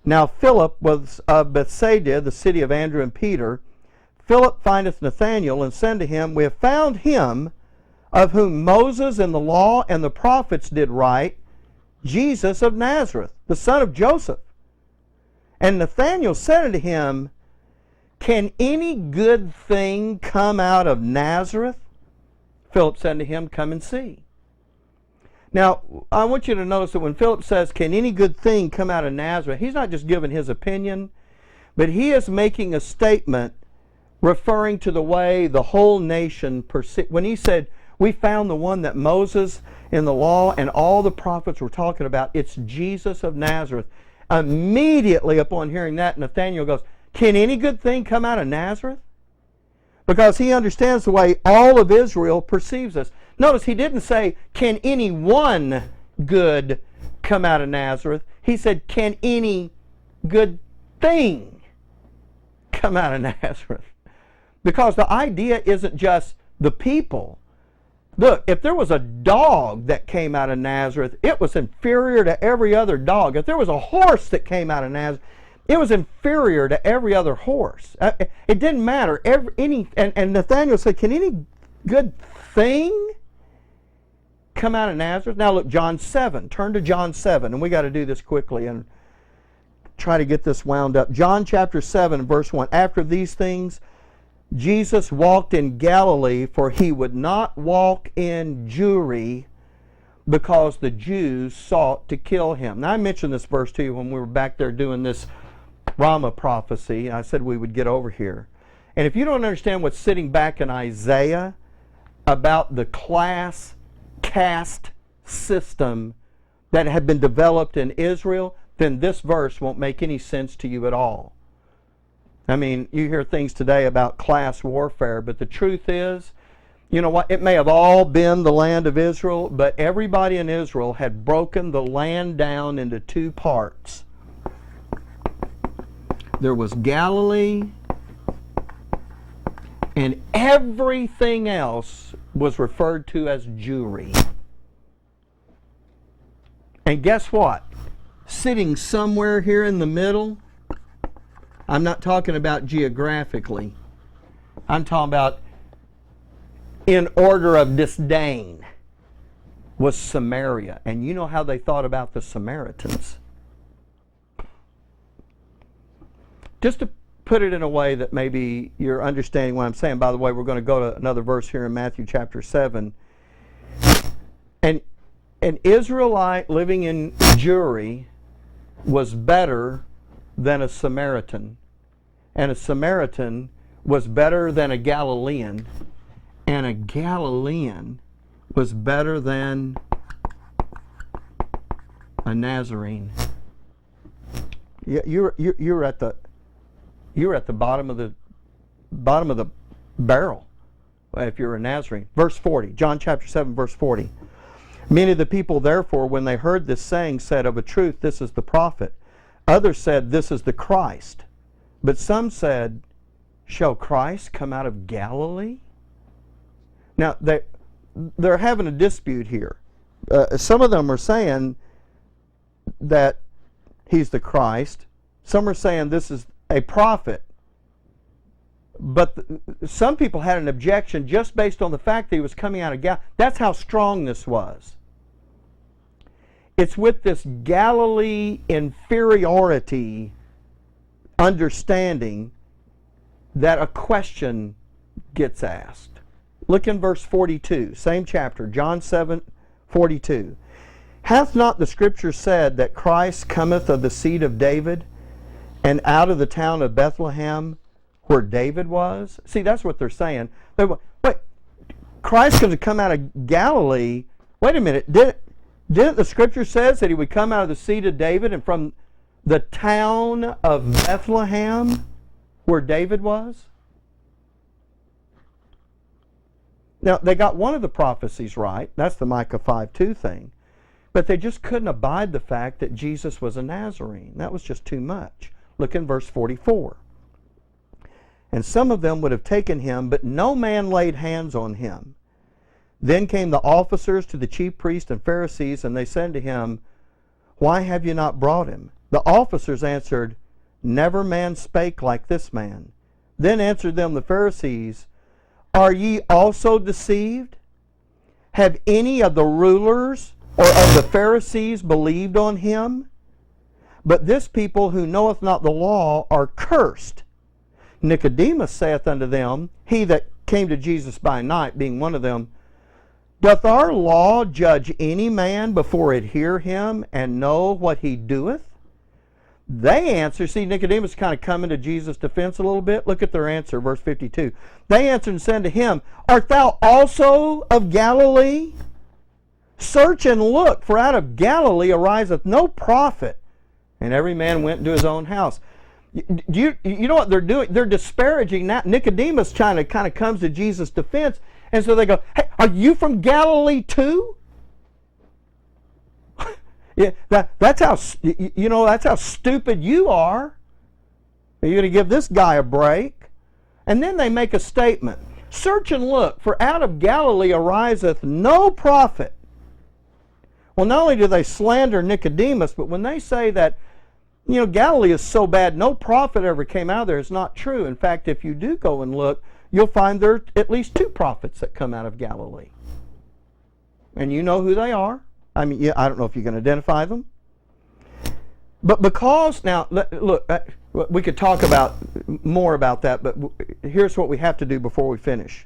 Now Philip was of Bethsaida, the city of Andrew and Peter. Philip findeth Nathanael, and said to him, We have found him of whom Moses and the law and the prophets did write, Jesus of Nazareth, the son of Joseph. And Nathanael said unto him, Can any good thing come out of Nazareth? Philip said unto him, Come and see. Now, I want you to notice that when Philip says, Can any good thing come out of Nazareth? He's not just giving his opinion, but he is making a statement referring to the way the whole nation perceived. When he said, We found the one that Moses in the law and all the prophets were talking about, it's Jesus of Nazareth. Immediately upon hearing that, Nathanael goes, Can any good thing come out of Nazareth? Because he understands the way all of Israel perceives us. Notice he didn't say, Can any one good come out of Nazareth? He said, Can any good thing come out of Nazareth? Because the idea isn't just the people. Look, if there was a dog that came out of Nazareth, it was inferior to every other dog. If there was a horse that came out of Nazareth, it was inferior to every other horse. It didn't matter. And Nathanael said, Can any good thing come out of Nazareth? Now look, John 7. Turn to John 7, and we got to do this quickly and try to get this wound up. John chapter 7, verse 1. After these things, Jesus walked in Galilee, for he would not walk in Jewry, because the Jews sought to kill him. Now, I mentioned this verse to you when we were back there doing this Rama prophecy. I said we would get over here. And if you don't understand what's sitting back in Isaiah about the class caste system that had been developed in Israel, then this verse won't make any sense to you at all. I mean, you hear things today about class warfare, but the truth is, you know what, it may have all been the land of Israel, but everybody in Israel had broken the land down into two parts. There was Galilee, and everything else was referred to as Jewry. And guess what? Sitting somewhere here in the middle, I'm not talking about geographically. I'm talking about in order of disdain, was Samaria. And you know how they thought about the Samaritans. Just to put it in a way that maybe you're understanding what I'm saying. By the way, we're going to go to another verse here in Matthew chapter 7. And an Israelite living in Jewry was better than a Samaritan. And a Samaritan was better than a Galilean. And a Galilean was better than a Nazarene. You're at the bottom of the barrel if you're a Nazarene. Verse 40, John chapter 7, verse 40. Many of the people, therefore, when they heard this saying, said, Of a truth, this is the prophet. Others said, This is the Christ. But some said, Shall Christ come out of Galilee? Now, they're having a dispute here. Some of them are saying that he's the Christ. Some are saying this is a prophet. But some people had an objection just based on the fact that he was coming out of Galilee. That's how strong this was. It's with this Galilee inferiority understanding that a question gets asked. Look in verse 42, same chapter, John 7:42. Hath not the Scripture said that Christ cometh of the seed of David, and out of the town of Bethlehem, where David was? See, that's what they're saying. Wait, Christ could have come out of Galilee. Wait a minute, didn't the Scripture says that he would come out of the seed of David and from the town of Bethlehem, where David was? Now, they got one of the prophecies right. That's the Micah 5:2 thing. But they just couldn't abide the fact that Jesus was a Nazarene. That was just too much. Look in verse 44. And some of them would have taken him, but no man laid hands on him. Then came the officers to the chief priests and Pharisees, and they said to him, Why have you not brought him? The officers answered, Never man spake like this man. Then answered them the Pharisees, Are ye also deceived? Have any of the rulers or of the Pharisees believed on him? But this people who knoweth not the law are cursed. Nicodemus saith unto them, he that came to Jesus by night, being one of them, Doth our law judge any man before it hear him and know what he doeth? They answer, see, Nicodemus kind of coming to Jesus' defense a little bit. Look at their answer, verse 52. They answered and said to him, Art thou also of Galilee? Search and look, for out of Galilee ariseth no prophet. And every man went into his own house. You know what they're doing? They're disparaging that. Nicodemus kind of comes to Jesus' defense, and so they go, Hey, are you from Galilee too? Yeah, that's how that's how stupid you are. Are you going to give this guy a break? And then they make a statement. Search and look, for out of Galilee ariseth no prophet. Well, not only do they slander Nicodemus, but when they say that, Galilee is so bad, no prophet ever came out of there, it's not true. In fact, if you do go and look, you'll find there are at least 2 prophets that come out of Galilee. And you know who they are. I mean, I don't know if you can identify them. But because, now, look, we could talk more about that, but here's what we have to do before we finish.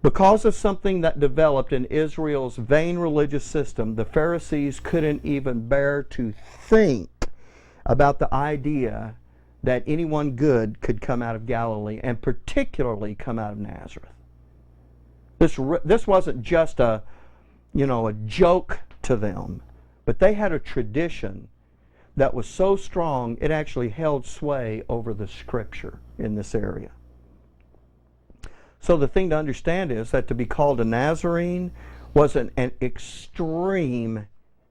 Because of something that developed in Israel's vain religious system, the Pharisees couldn't even bear to think about the idea that anyone good could come out of Galilee, and particularly come out of Nazareth. This wasn't just a joke to them, but they had a tradition that was so strong it actually held sway over the Scripture in this area. So the thing to understand is that to be called a Nazarene was an extreme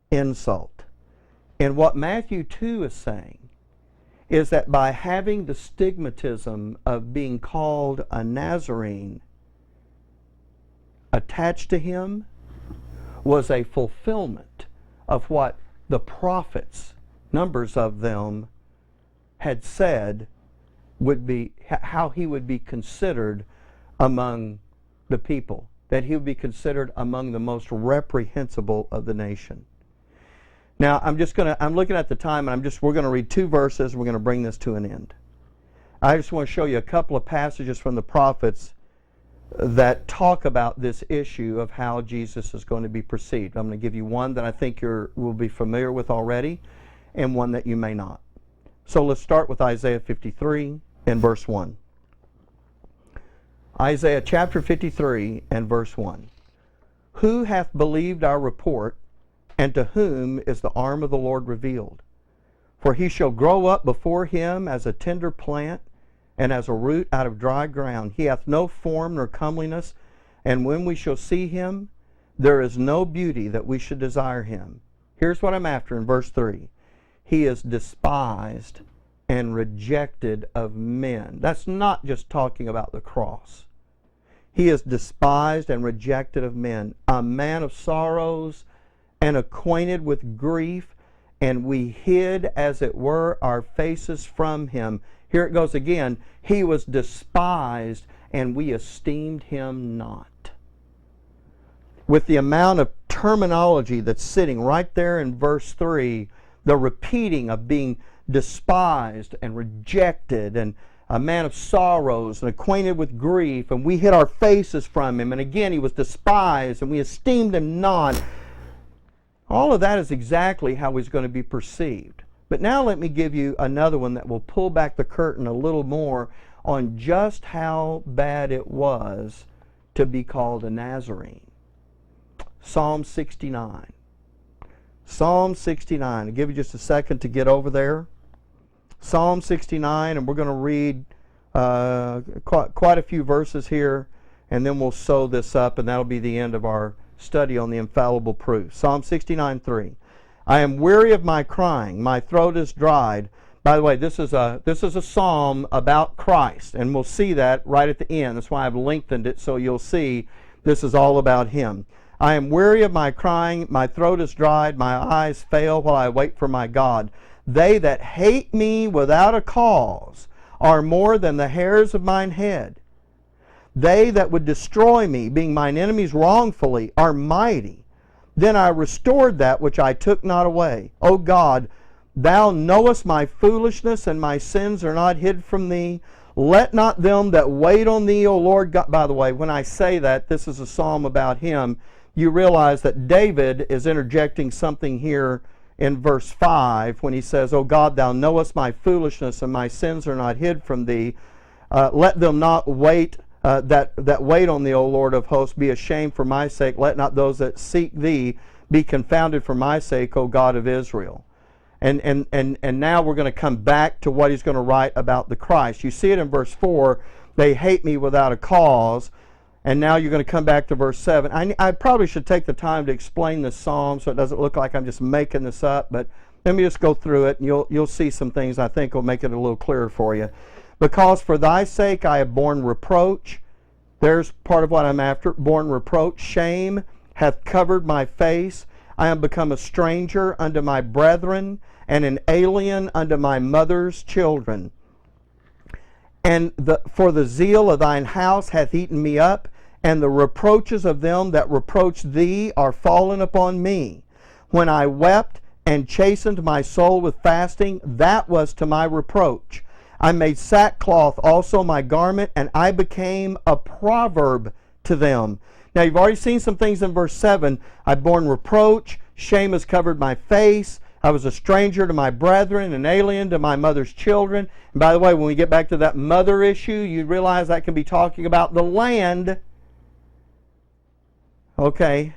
insult. And what Matthew 2 is saying is that by having the stigmatism of being called a Nazarene attached to him was a fulfillment of what the prophets, numbers of them, had said would be, how he would be considered among the people, that he would be considered among the most reprehensible of the nation. Now, I'm looking at the time, and we're going to read 2 verses, and we're going to bring this to an end. I just want to show you a couple of passages from the prophets that talk about this issue of how Jesus is going to be perceived. I'm going to give you one that I think you will be familiar with already, and one that you may not. So let's start with Isaiah 53 and verse 1. Isaiah chapter 53 and verse 1. Who hath believed our report, and to whom is the arm of the Lord revealed? For he shall grow up before him as a tender plant, and as a root out of dry ground. He hath no form nor comeliness, and when we shall see him, there is no beauty that we should desire him. Here's what I'm after in verse 3. He is despised and rejected of men. That's not just talking about the cross. He is despised and rejected of men, a man of sorrows and acquainted with grief, and we hid, as it were, our faces from him. Here it goes again. He was despised, and we esteemed him not. With the amount of terminology that's sitting right there in verse 3, the repeating of being despised and rejected and a man of sorrows and acquainted with grief, and we hid our faces from him. And again, he was despised, and we esteemed him not. All of that is exactly how he's going to be perceived. But now let me give you another one that will pull back the curtain a little more on just how bad it was to be called a Nazarene. Psalm 69. Psalm 69. I'll give you just a second to get over there. Psalm 69, and we're going to read quite a few verses here, and then we'll sew this up, and that'll be the end of our study on the infallible proof. Psalm 69:3. I am weary of my crying, my throat is dried. By the way, this is a psalm about Christ, and we'll see that right at the end. That's why I've lengthened it, so you'll see this is all about him. I am weary of my crying, my throat is dried, my eyes fail while I wait for my God. They that hate me without a cause are more than the hairs of mine head. They that would destroy me, being mine enemies wrongfully, are mighty. Then I restored that which I took not away. O God, thou knowest my foolishness, and my sins are not hid from thee. Let not them that wait on thee, O Lord God. By the way, when I say that, this is a psalm about him, you realize that David is interjecting something here in verse 5 when he says, O God, thou knowest my foolishness, and my sins are not hid from thee. Let them not wait that wait on thee, O Lord of hosts, be ashamed for my sake. Let not those that seek thee be confounded for my sake, O God of Israel. And now we're going to come back to what he's going to write about the Christ. You see it in verse 4, they hate me without a cause. And now you're going to come back to verse 7. I probably should take the time to explain this psalm so it doesn't look like I'm just making this up, but let me just go through it, and you'll see some things I think will make it a little clearer for you. Because for thy sake I have borne reproach. There's part of what I'm after. Borne reproach. Shame hath covered my face. I am become a stranger unto my brethren, and an alien unto my mother's children. And for the zeal of thine house hath eaten me up, and the reproaches of them that reproach thee are fallen upon me. When I wept and chastened my soul with fasting, that was to my reproach. I made sackcloth also my garment, and I became a proverb to them. Now you've already seen some things in verse 7. I've borne reproach, shame has covered my face, I was a stranger to my brethren, an alien to my mother's children. And by the way, when we get back to that mother issue, you realize that can be talking about the land. Okay,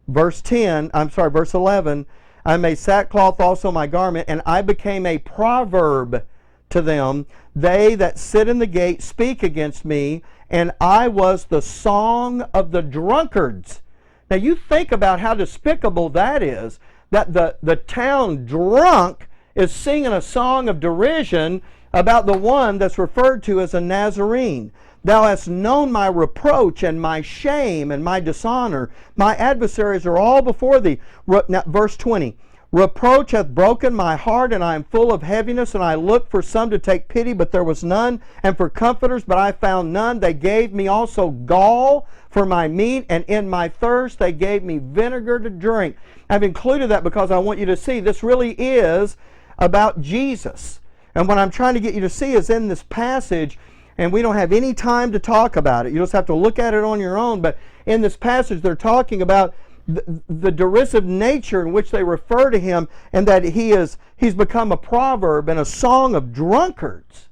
verse 11. I made sackcloth also my garment, and I became a proverb to them. They that sit in the gate speak against me, and I was the song of the drunkards. Now you think about how despicable that is, that the town drunk is singing a song of derision about the one that's referred to as a Nazarene. Thou hast known my reproach and my shame and my dishonor. My adversaries are all before thee. Now, verse 20. Reproach hath broken my heart, and I am full of heaviness, and I looked for some to take pity, but there was none, and for comforters, but I found none. They gave me also gall for my meat, and in my thirst they gave me vinegar to drink. I've included that because I want you to see this really is about Jesus. And what I'm trying to get you to see is in this passage, and we don't have any time to talk about it. You just have to look at it on your own. But in this passage, they're talking about the derisive nature in which they refer to him, and that he's become a proverb and a song of drunkards.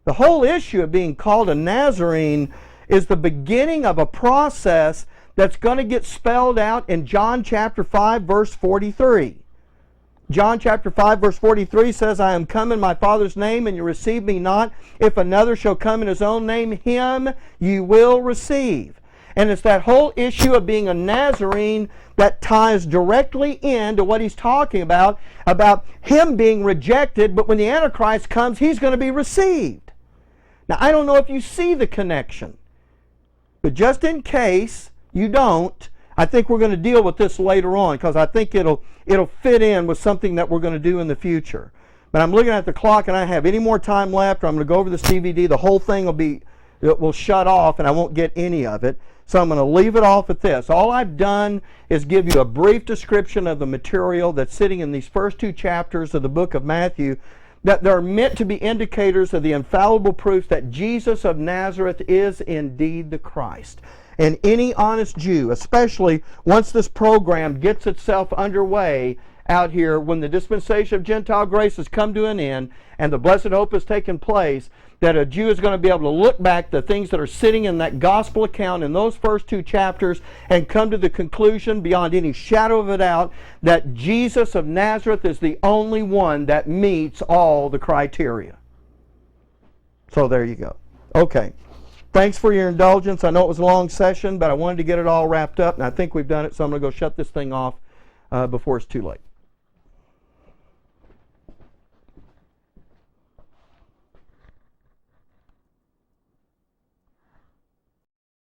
The whole issue of being called a Nazarene is the beginning of a process that's going to get spelled out in John chapter 5, verse 43. John chapter 5, verse 43 says, I am come in my Father's name, and you receive me not. If another shall come in his own name, him you will receive. And it's that whole issue of being a Nazarene that ties directly into what he's talking about him being rejected, but when the Antichrist comes, he's going to be received. Now, I don't know if you see the connection, but just in case you don't, I think we're going to deal with this later on, because I think it'll fit in with something that we're going to do in the future. But I'm looking at the clock, and I don't have any more time left, or I'm going to go over this DVD. The whole thing will shut off, and I won't get any of it. So I'm going to leave it off at this. All I've done is give you a brief description of the material that's sitting in these first two chapters of the book of Matthew that they're meant to be indicators of the infallible proofs that Jesus of Nazareth is indeed the Christ. And any honest Jew, especially once this program gets itself underway out here, when the dispensation of Gentile grace has come to an end and the blessed hope has taken place, that a Jew is going to be able to look back the things that are sitting in that gospel account in those first 2 chapters and come to the conclusion beyond any shadow of a doubt that Jesus of Nazareth is the only one that meets all the criteria. So there you go. Okay. Thanks for your indulgence. I know it was a long session, but I wanted to get it all wrapped up, and I think we've done it, so I'm going to go shut this thing off before it's too late.